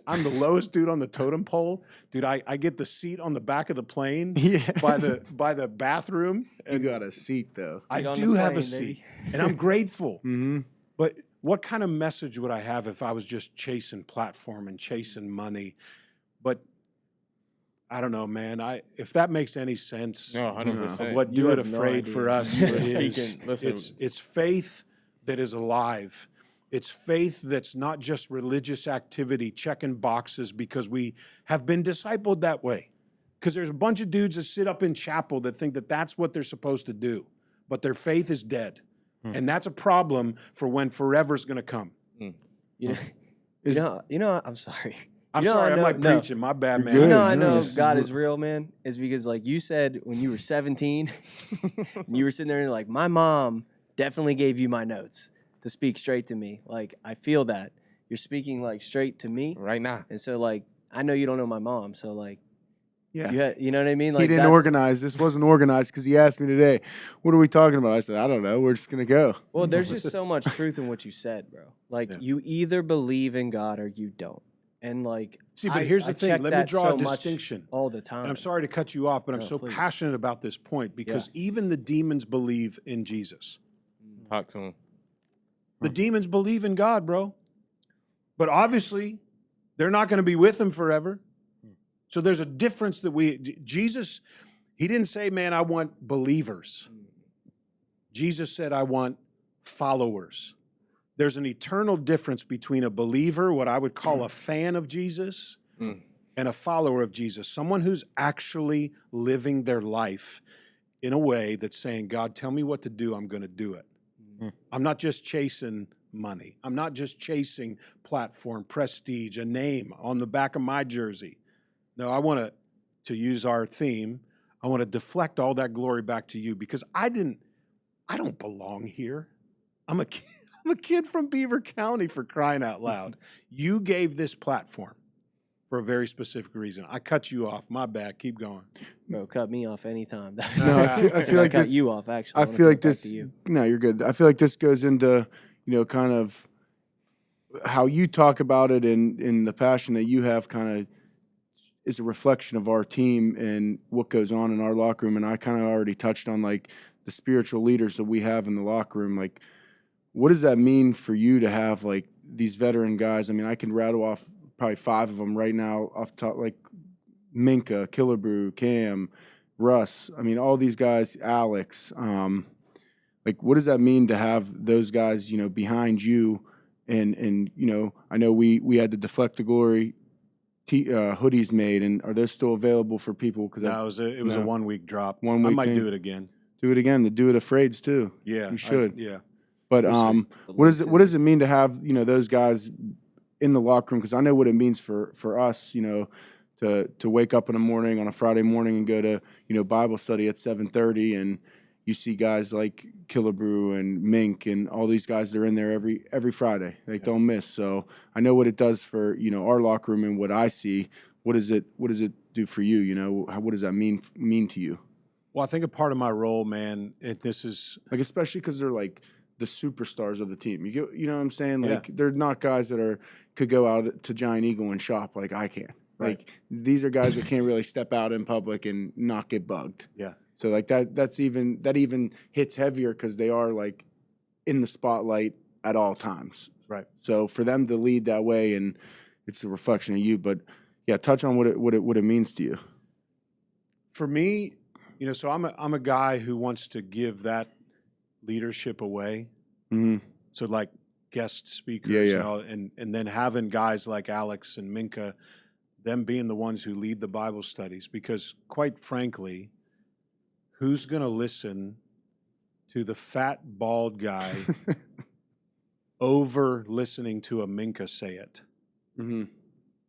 I'm the lowest dude on the totem pole. Dude, I get the seat on the back of the plane by the bathroom. And You got a seat, though. I Get on do the have a plane, seat. baby. And I'm grateful. Mm-hmm. But what kind of message would I have if I was just chasing platform and chasing money? But I don't know, man. If that makes any sense No, of 100%. what You Do It have no Afraid idea. for us We're is, speaking- listen. it's faith that is alive. It's faith that's not just religious activity, checking boxes because we have been discipled that way. Because there's a bunch of dudes that sit up in chapel that think that that's what they're supposed to do, but their faith is dead. And that's a problem for when forever's going to come. You know, I'm sorry. I'm You know, sorry, I I'm know- like no. preaching. My bad, You're man. good. You know, I No, know this is God what- is real, man, is because like you said when you were 17, and you were sitting there and you're like, my mom definitely gave you my notes to speak straight to me. Like, I feel that. You're speaking like straight to me. Right now. And so like, I know you don't know my mom. So like, Yeah. you know what I mean? Like He didn't that's- organize. This wasn't organized because he asked me today, what are we talking about? I said, I don't know. We're just going to go. Well, there's just so much truth in what you said, bro. Like Yeah. you either believe in God or you don't. And like, See, but here's the thing. check Let me that draw so a much distinction. all the time. And I'm sorry to cut you off, but I'm No, so please. passionate about this point because even the demons believe in Jesus. Talk to him. The demons believe in God, bro. But obviously, they're not going to be with him forever. So there's a difference that Jesus, he didn't say, man, I want believers. Jesus said, I want followers. There's an eternal difference between a believer, what I would call a fan of Jesus, and a follower of Jesus. Someone who's actually living their life in a way that's saying, God, tell me what to do, I'm going to do it. I'm not just chasing money. I'm not just chasing platform, prestige, a name on the back of my jersey. No, I want to use our theme, I want to deflect all that glory back to you because I don't belong here. I'm a kid from Beaver County, for crying out loud. You gave this platform for a very specific reason. I cut you off. My bad. Keep going. Bro, cut me off anytime. No, I feel like cut this. you off actually. I wanna feel throw like it back this. to you. No, you're good. I feel like this goes into, kind of how you talk about it and the passion that you have kind of is a reflection of our team and what goes on in our locker room. And I kind of already touched on like the spiritual leaders that we have in the locker room. Like, what does that mean for you to have like these veteran guys? I mean, I can rattle off probably 5 of them right now off the top, like Minka, Killebrew, Cam, Russ. I mean, all these guys, Alex. Like, what does that mean to have those guys, behind you? And I know we had the Deflect the Glory hoodies made, and are those still available for people? Because No, it was a No. 1 week drop. 1 I week might thing. do it again. do it again. The Do It Afraids too. Yeah, You should. yeah. But We'll see. what does it mean to have those guys in the locker room? Because I know what it means for us, to wake up in the morning on a Friday morning and go to Bible study at 7:30, and you see guys like Killebrew and Mink and all these guys that are in there every Friday. They don't miss. So I know what it does for our locker room and what I see. what does it do for you? You know, what does that mean to you? Well, I think a part of my role, man, this is like, especially because they're like the superstars of the team. You know what I'm saying? Yeah. Like, they're not guys that could go out to Giant Eagle and shop like I can. Right. Like, these are guys that can't really step out in public and not get bugged. Yeah. So like that even hits heavier because they are like in the spotlight at all times. Right. So for them to lead that way, and it's a reflection of you. But yeah, touch on what it means to you. For me, you know, so I'm a guy who wants to give that leadership away. Mm-hmm. So like guest speakers, Yeah. you know, and then having guys like Alex and Minka, them being the ones who lead the Bible studies, because quite frankly, who's going to listen to the fat bald guy over listening to a Minka say it? Mm-hmm.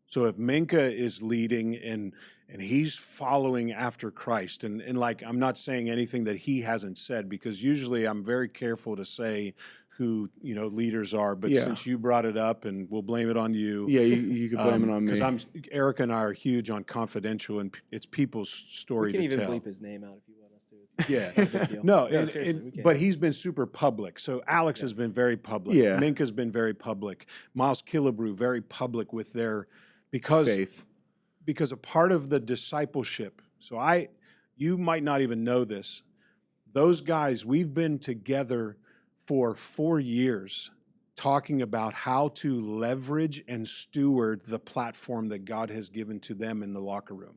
So if Minka is leading and he's following after Christ, and like, I'm not saying anything that he hasn't said, because usually I'm very careful to say who, you know, leaders are, but since you brought it up, and we'll blame it on you. Yeah, you could blame it on me. Because Eric and I are huge on confidential, and it's people's story to tell. We can even bleep his name out if you want us to. Yeah. It's not a big deal. No, seriously, we can. but he's been super public. So Alex has been very public. Yeah. Minka's been very public. Miles Killebrew, very public with their, because a part of the discipleship. So you might not even know this. Those guys, we've been together for 4 years talking about how to leverage and steward the platform that God has given to them in the locker room.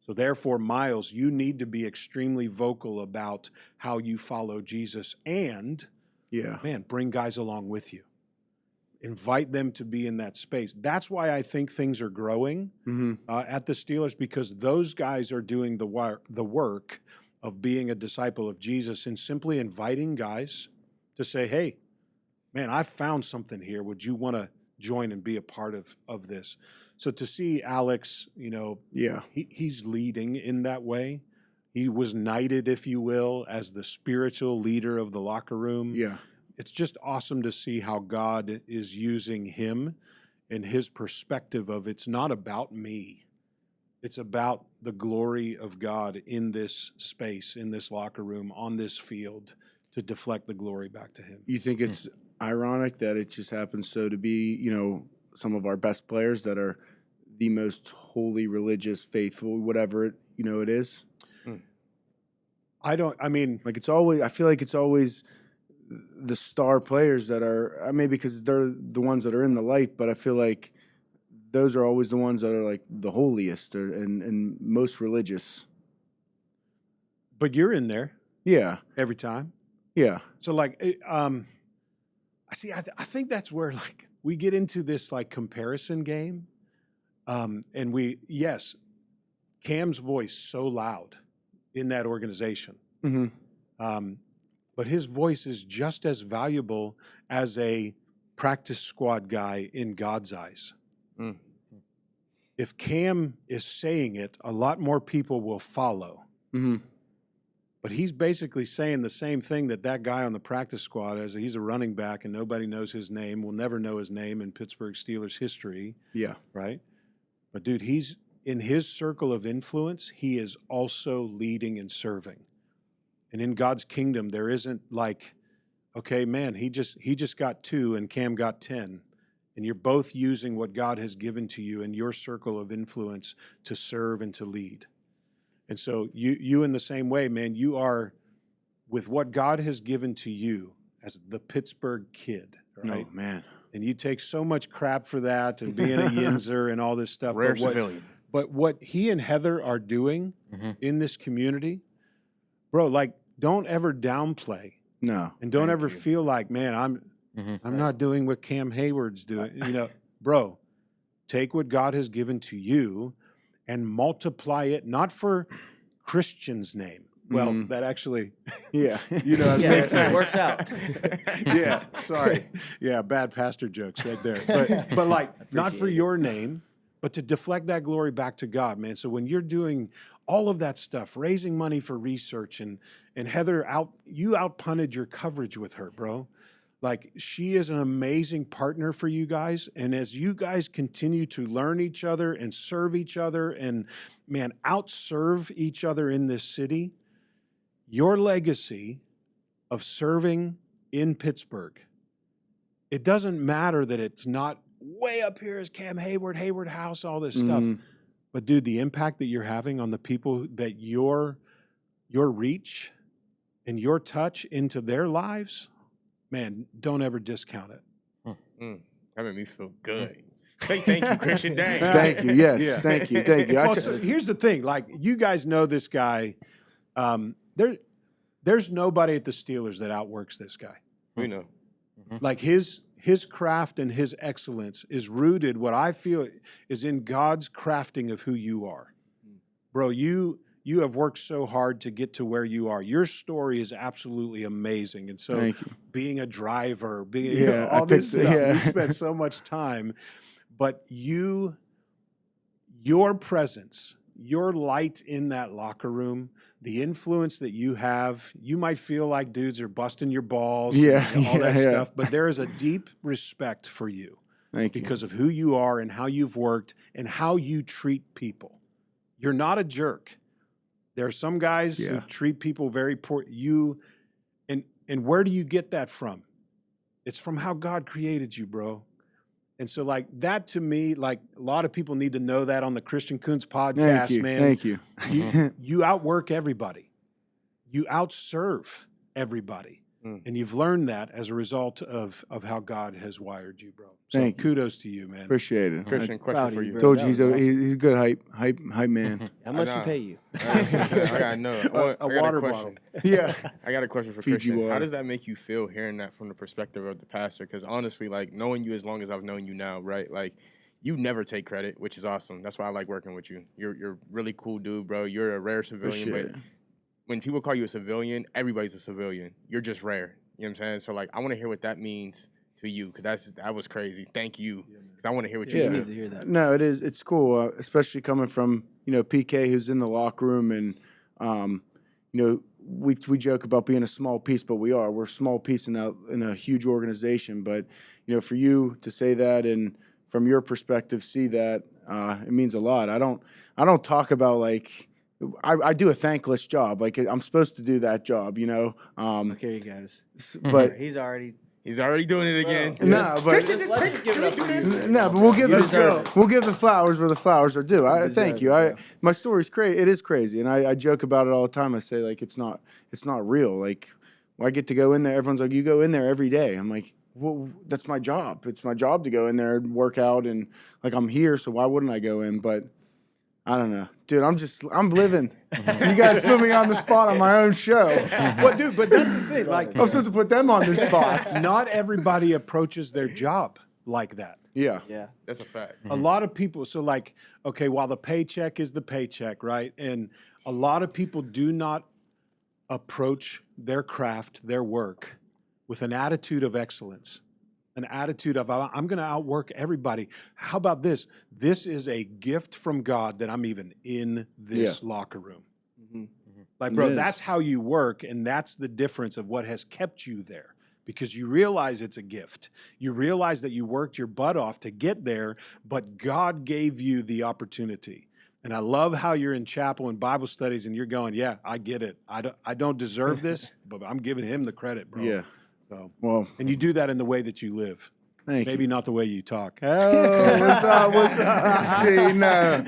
So therefore, Miles, you need to be extremely vocal about how you follow Jesus, and man, bring guys along with you. Invite them to be in that space. That's why I think things are growing at the Steelers, because those guys are doing the work of being a disciple of Jesus and simply inviting guys to say, hey, man, I found something here. Would you want to join and be a part of this? So to see Alex, you know, he's leading in that way. He was knighted, if you will, as the spiritual leader of the locker room. Yeah. It's just awesome to see how God is using him and his perspective of, it's not about me. It's about the glory of God in this space, in this locker room, on this field, to deflect the glory back to him. You think it's ironic that it just happens so to be, you know, some of our best players that are the most holy, religious, faithful, whatever it, you know, it is? I feel like it's always the star players that are, maybe because they're the ones that are in the light, but I feel like those are always the ones that are like the holiest and most religious. But you're in there. Yeah. Every time. Yeah. So like, I think that's where like we get into this like comparison game. And Cam's voice so loud in that organization. Mm-hmm. But his voice is just as valuable as a practice squad guy in God's eyes. Mm. If Cam is saying it, a lot more people will follow. Mm-hmm. But he's basically saying the same thing that guy on the practice squad, as he's a running back and nobody knows his name, will never know his name in Pittsburgh Steelers history. Yeah. Right? But dude, he's in his circle of influence, he is also leading and serving. And in God's kingdom, there isn't like, okay, man, he just got 2 and Cam got 10. And you're both using what God has given to you in your circle of influence to serve and to lead. And so you in the same way, man, you are with what God has given to you as the Pittsburgh kid, right? Oh, man. And you take so much crap for that and being a Yinzer and all this stuff. Rare civilian. But what he and Heather are doing in this community, bro, like, don't ever downplay. No. And don't ever feel like, man, I'm not doing what Cam Hayward's doing. You know, bro, take what God has given to you and multiply it, not for Christian's name. Well, that actually, yeah, you know, makes sense. It works out. Yeah, sorry. Yeah, bad pastor jokes right there. But like, not for your name, but to deflect that glory back to God, man. So when you're doing all of that stuff, raising money for research, and Heather, you out-punted your coverage with her, bro. Like, she is an amazing partner for you guys. And as you guys continue to learn each other and serve each other and, man, outserve each other in this city, your legacy of serving in Pittsburgh, it doesn't matter that it's not way up here as Cam Hayward House, all this stuff. But, dude, the impact that you're having on the people that your reach and your touch into their lives, man, don't ever discount it. That made me feel good. Say thank you, Christian. Dang. Thank you. Yes, Yeah. thank you. Well, so here's the thing. Like, you guys know this guy. There's nobody at the Steelers that outworks this guy. We know. Like, his craft and his excellence is rooted, what I feel, is in God's crafting of who you are. Bro, you have worked so hard to get to where you are. Your story is absolutely amazing. And so being a driver, being all this stuff, you spent so much time. But your presence, your light in that locker room, the influence that you have, you might feel like dudes are busting your balls, and all that stuff, but there is a deep respect for you because of who you are and how you've worked and how you treat people. You're not a jerk. There are some guys who treat people very poor. And where do you get that from? It's from how God created you, bro. And so, like, that to me, like, a lot of people need to know that on the Christian Kuntz podcast, man. Thank you. You outwork everybody. You outserve everybody. And you've learned that as a result of how God has wired you, bro. So kudos to you, man. Appreciate it. Christian, question for you. Told you he's a good hype man. How much he pay you? I know. A water bottle. Yeah. I got a question for Christian. How does that make you feel hearing that from the perspective of the pastor? Because honestly, like, knowing you as long as I've known you now, right? Like, you never take credit, which is awesome. That's why I like working with you. You're really cool dude, bro. You're a rare civilian, but when people call you a civilian, everybody's a civilian. You're just rare. You know what I'm saying? So, like, I want to hear what that means to you, because that was crazy. Thank you, because I want to hear what you He needs to hear that. No, it is. It's cool, especially coming from, PK, who's in the locker room, and we joke about being a small piece, but we're a small piece in a huge organization. But for you to say that and from your perspective see that, it means a lot. I don't talk about, like, I do a thankless job. Like, I'm supposed to do that job, Okay, you guys. But He's already doing it again. no, but we'll give the flowers where the flowers are due. Thank you. My story's crazy. It is crazy, and I joke about it all the time. I say, like, it's not real. Like, I get to go in there. Everyone's like, you go in there every day. I'm like, well, that's my job. It's my job to go in there and work out, and, like, I'm here, so why wouldn't I go in? But I don't know. Dude, I'm living. You guys put me on the spot on my own show. Well, dude, but that's the thing. Like, I'm supposed to put them on the spot. Not everybody approaches their job like that. Yeah. That's a fact. A lot of people, so, like, okay, while the paycheck is the paycheck, right? And a lot of people do not approach their craft, their work, with an attitude of excellence. An attitude of, I'm going to outwork everybody. How about this? This is a gift from God that I'm even in this locker room. Like, bro, that's how you work, and that's the difference of what has kept you there, because you realize it's a gift. You realize that you worked your butt off to get there, but God gave you the opportunity. And I love how you're in chapel and Bible studies, and you're going, yeah, I get it. I don't deserve this, but I'm giving him the credit, bro. Yeah. So, well, and you do that in the way that you live. Maybe not the way you talk. Oh, what's up? See, no,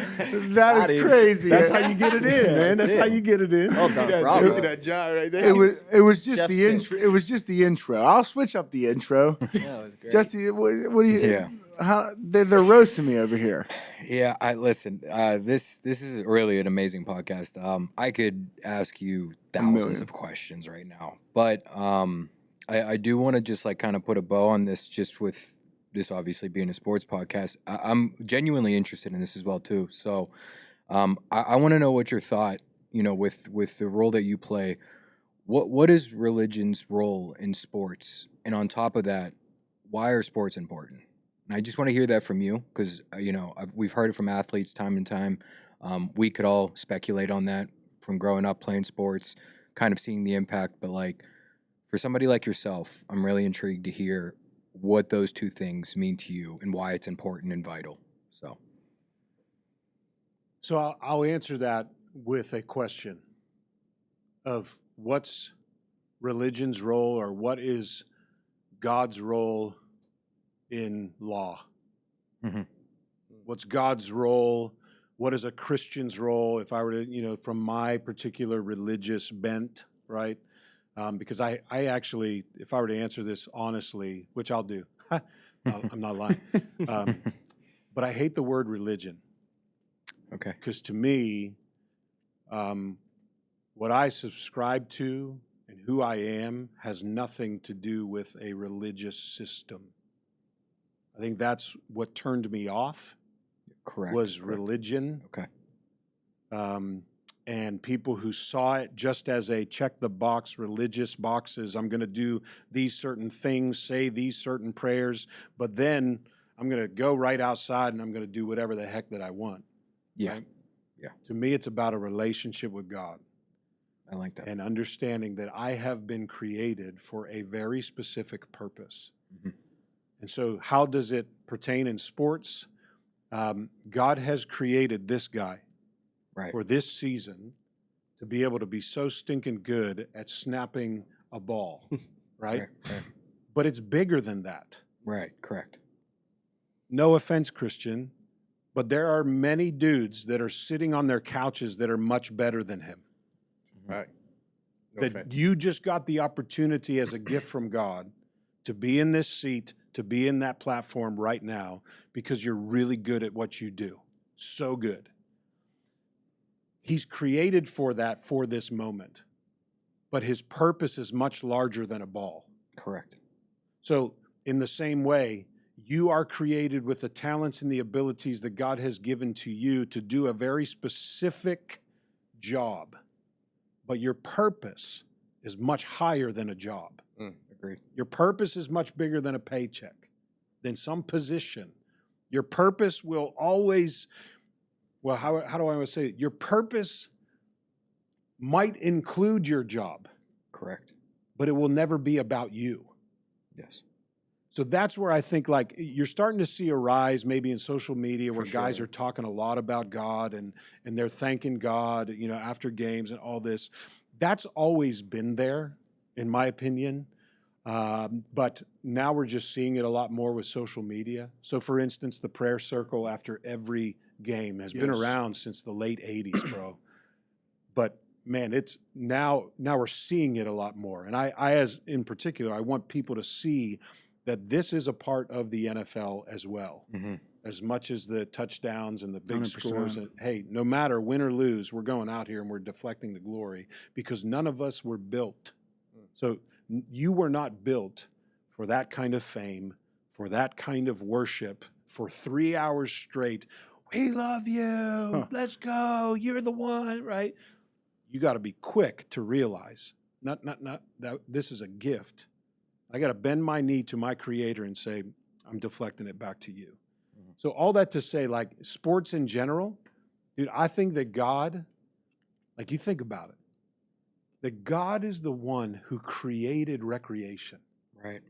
that is crazy. That's how you get it in, man. That's how you get it in. Well done, bravo. Look at that job right there. It was just Jeff's the intro. It was just the intro. I'll switch up the intro. Yeah, it was great. Jesse, what do you? Yeah. How they're roasting me over here. Yeah, I listen. This is really an amazing podcast. I could ask you thousands of questions right now, but I do want to just, like, kind of put a bow on this, just with this obviously being a sports podcast. I'm genuinely interested in this as well too. So I want to know what your thought, with the role that you play. What is religion's role in sports? And on top of that, why are sports important? And I just want to hear that from you, because we've heard it from athletes time and time. We could all speculate on that from growing up playing sports, kind of seeing the impact, but, like, For somebody like yourself, I'm really intrigued to hear what those two things mean to you and why it's important and vital. So I'll answer that with a question of what's religion's role, or what is God's role in law? Mm-hmm. What's God's role? What is a Christian's role? If I were to, from my particular religious bent, right? Because I actually, if I were to answer this honestly, which I'll do, I'm not lying, but I hate the word religion. Okay. Because to me, what I subscribe to and who I am has nothing to do with a religious system. I think that's what turned me off. Correct. Was religion. Okay. And people who saw it just as a check the box religious boxes. I'm going to do these certain things, say these certain prayers, but then I'm going to go right outside and I'm going to do whatever the heck that I want. Yeah. Right? Yeah. To me, it's about a relationship with God. I like that. And understanding that I have been created for a very specific purpose. Mm-hmm. And so how does it pertain in sports? God has created this guy for this season to be able to be so stinking good at snapping a ball, right? Right. But it's bigger than that. Right, correct. No offense, Christian, but there are many dudes that are sitting on their couches that are much better than him. Right. No That offense. you just got the opportunity as a gift from God to be in this seat, to be in that platform right now, because you're really good at what you do. So good. He's created for that, for this moment. But his purpose is much larger than a ball. Correct. So in the same way, you are created with the talents and the abilities that God has given to you to do a very specific job. But your purpose is much higher than a job. Agreed. Your purpose is much bigger than a paycheck, than some position. Your purpose will always, well, how do I want to say it? Your purpose might include your job, Correct. but it will never be about you. Yes. So that's where I think, like, you're starting to see a rise maybe in social media where guys are talking a lot about God and they're thanking God, after games and all this. That's always been there, in my opinion. But now we're just seeing it a lot more with social media. So, for instance, the prayer circle after every game has been around since the late 80s, bro. But, man, it's now we're seeing it a lot more. And I as in particular, I want people to see that this is a part of the NFL as well. Mm-hmm. As much as the touchdowns and the big 100%. scores. And, hey, no matter win or lose, we're going out here and we're deflecting the glory because none of us were built. So you were not built for that kind of fame, for that kind of worship, for 3 hours straight. We love you. Let's go. You're the one, right? You got to be quick to realize, not that this is a gift. I got to bend my knee to my Creator and say, I'm deflecting it back to you. Mm-hmm. So all that to say, like, sports in general, dude, I think that God, like, you think about it, that God is the one who created recreation. Right.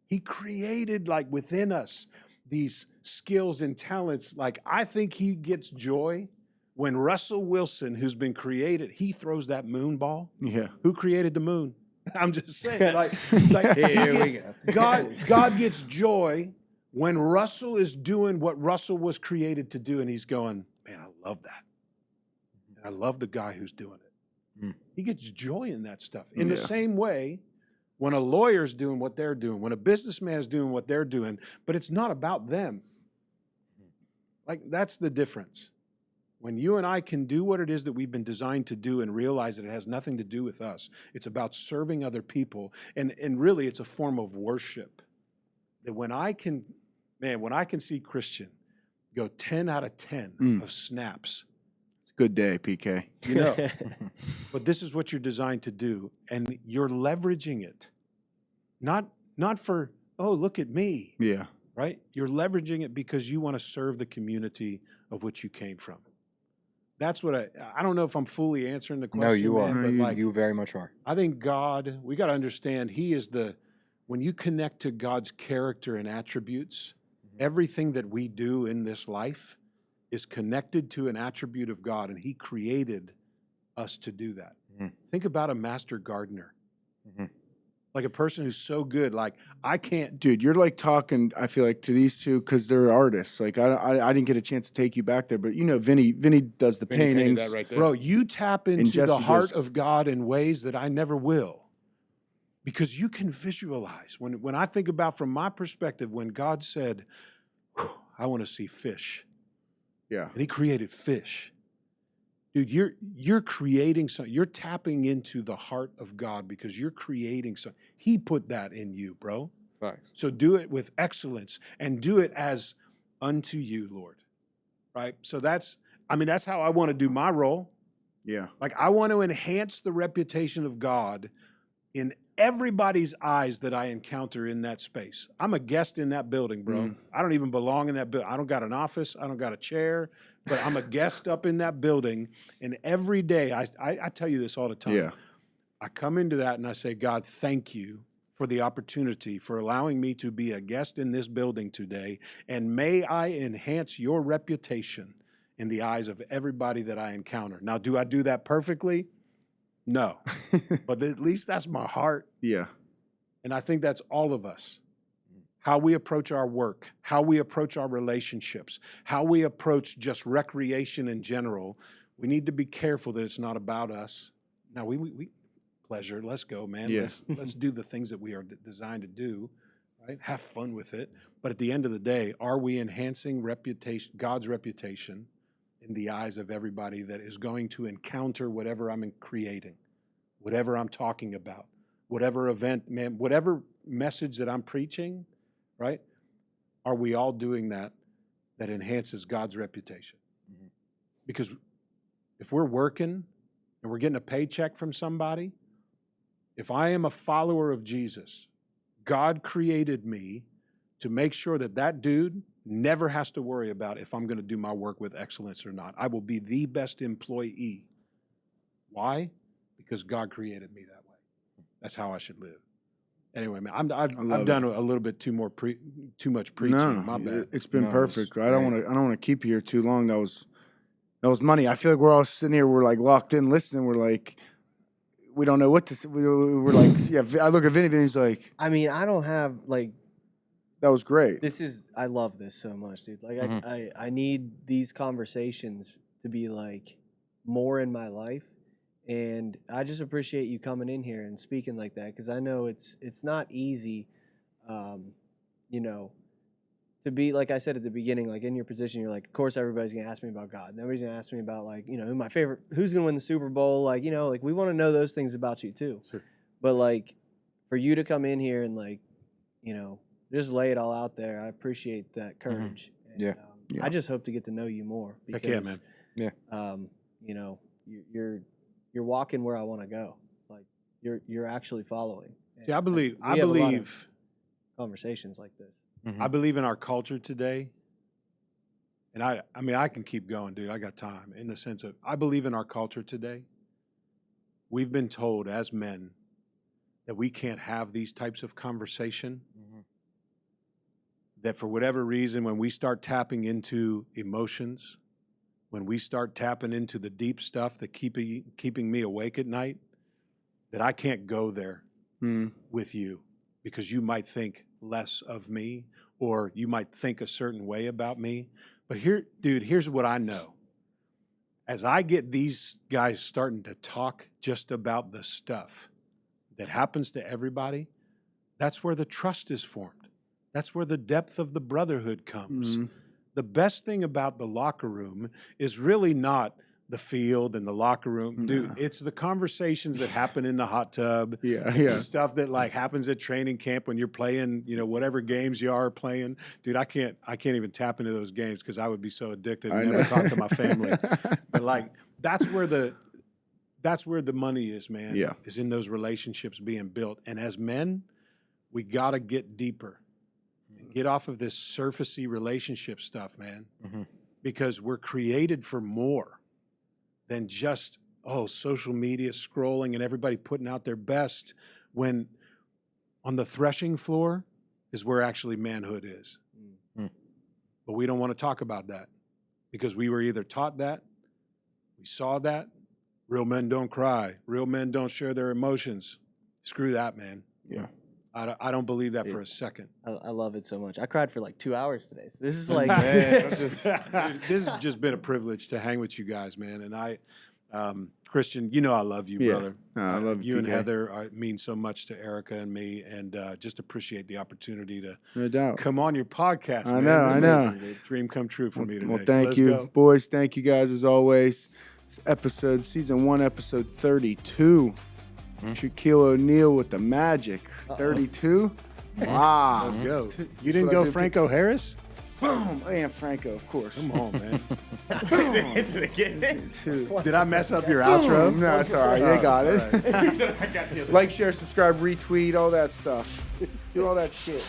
He created, like, within us these skills and talents. Like, I think he gets joy when Russell Wilson, who's been created, he throws that moon ball. Yeah. Who created the moon? I'm just saying, like Here we go. God gets joy when Russell is doing what Russell was created to do, and he's going, man, I love that. And I love the guy who's doing it. Mm. He gets joy in that stuff. In the same way, when a lawyer's doing what they're doing, when a businessman is doing what they're doing, but it's not about them. Like, that's the difference. When you and I can do what it is that we've been designed to do and realize that it has nothing to do with us, it's about serving other people, and really it's a form of worship. That when I can see Christian go 10 out of 10 of snaps. Good day, PK. But this is what you're designed to do, and you're leveraging it. Not for, oh, look at me, Yeah. right? You're leveraging it because you want to serve the community of which you came from. that's what I don't know if I'm fully answering the question. No, you are. man, but like, You very much are. I think God, we got to understand he is when you connect to God's character and attributes, everything that we do in this life is connected to an attribute of God, and he created us to do that. Think about a master gardener. Like a person who's so good, like I can't. Dude, you're like talking, I feel like, to these two because they're artists. Like I didn't get a chance to take you back there, but you know, Vinny does the Vinny painted paintings. that right there. Bro, you tap into Jesse the heart does- of God in ways that I never will. Because you can visualize. When I think about from my perspective, when God said, I want to see fish. Yeah. And he created fish. Dude, you're creating something. You're tapping into the heart of God because you're creating something. He put that in you, bro. Facts. So do it with excellence and do it as unto you, Lord. Right? So that's how I want to do my role. Yeah. Like I want to enhance the reputation of God in everybody's eyes that I encounter in that space. I'm a guest in that building, bro. I don't even belong in that building. I don't got an office. I don't got a chair, but I'm a guest up in that building. And every day, I tell you this all the time. Yeah. I come into that and I say, God, thank you for the opportunity, for allowing me to be a guest in this building today. And may I enhance your reputation in the eyes of everybody that I encounter. Now, do I do that perfectly? No, but at least that's my heart. Yeah. And I think that's all of us. How we approach our work, how we approach our relationships, how we approach just recreation in general. We need to be careful that it's not about us. Now, we pleasure, let's go, man. Yeah. Let's do the things that we are designed to do, right? Have fun with it. But at the end of the day, are we enhancing God's reputation in the eyes of everybody that is going to encounter whatever I'm creating, whatever I'm talking about, whatever event, man, whatever message that I'm preaching, right? Are we all doing that enhances God's reputation? Because if we're working and we're getting a paycheck from somebody, if I am a follower of Jesus, God created me to make sure that dude never has to worry about if I'm going to do my work with excellence or not. I will be the best employee. Why? Because God created me that way. That's how I should live. Anyway, man, I've done a little bit too much preaching. No, My bad. it's been No, perfect. it's I don't want to keep you here too long. That was money. I feel like we're all sitting here. We're like locked in listening. We're like, we don't know what to say. We're like, yeah. I look at Vinny, and he's like, I mean, I don't have like. that was great. I love this so much, dude. Like I need these conversations to be like more in my life. And I just appreciate you coming in here and speaking like that, because I know it's not easy, you know, to be, like I said at the beginning, like in your position, you're like, of course everybody's gonna ask me about God. Nobody's gonna ask me about, like, you know, who's gonna win the Super Bowl, like, you know, like we want to know those things about you too. Sure. But like for you to come in here and like, you know, just lay it all out there, I appreciate that courage. And, Yeah. Yeah. I just hope to get to know you more Heck because, yeah, man. you know, you're walking where I want to go. Like you're actually following. See, And I believe we have a lot of I conversations like this. believe in our culture today. And I mean, I can keep going, dude. I got time. In the sense of, I believe in our culture today. We've been told as men that we can't have these types of conversation. That for whatever reason, when we start tapping into emotions, when we start tapping into the deep stuff that keeping me awake at night, that I can't go there with you because you might think less of me or you might think a certain way about me. But here, dude, here's what I know. As I get these guys starting to talk just about the stuff that happens to everybody, that's where the trust is formed. That's where the depth of the brotherhood comes. The best thing about the locker room is really not the field and the locker room. Dude, it's the conversations that happen in the hot tub. It's the stuff that like happens at training camp when you're playing, you know, whatever games you are playing. Dude, I can't even tap into those games because I would be so addicted and never talk to my family. But like that's where the money is, man. Yeah. Is in those relationships being built. And as men, we gotta get deeper. Get off of this surfacey relationship stuff, man, because we're created for more. than just, social media scrolling and everybody putting out their best, when on the threshing floor is where actually manhood is. But we don't want to talk about that because we were either taught that, we saw that. Real men don't cry. Real men don't share their emotions. Screw that, man. Yeah. I don't believe that for a second. I love it so much. I cried for like 2 hours today. So this is like, This has just been a privilege to hang with you guys, man. And Christian, I love you, Yeah. brother. I love you and PK. Heather mean so much to Erica and me, and just appreciate the opportunity to No doubt. come on your podcast. I man. know, This I is know. a dream come true for me today. Well, thank Let's you, go. boys. Thank you guys as always. This season 1, episode 32. Shaquille O'Neal with the magic. 32. Wow. Let's go. That's You didn't what I go did. Franco Harris? Boom. And Franco, of course. Come on, man. Two. Did I mess up your outro? No, it's all right. They got it. All right. Like, share, subscribe, retweet, all that stuff. Do all that shit.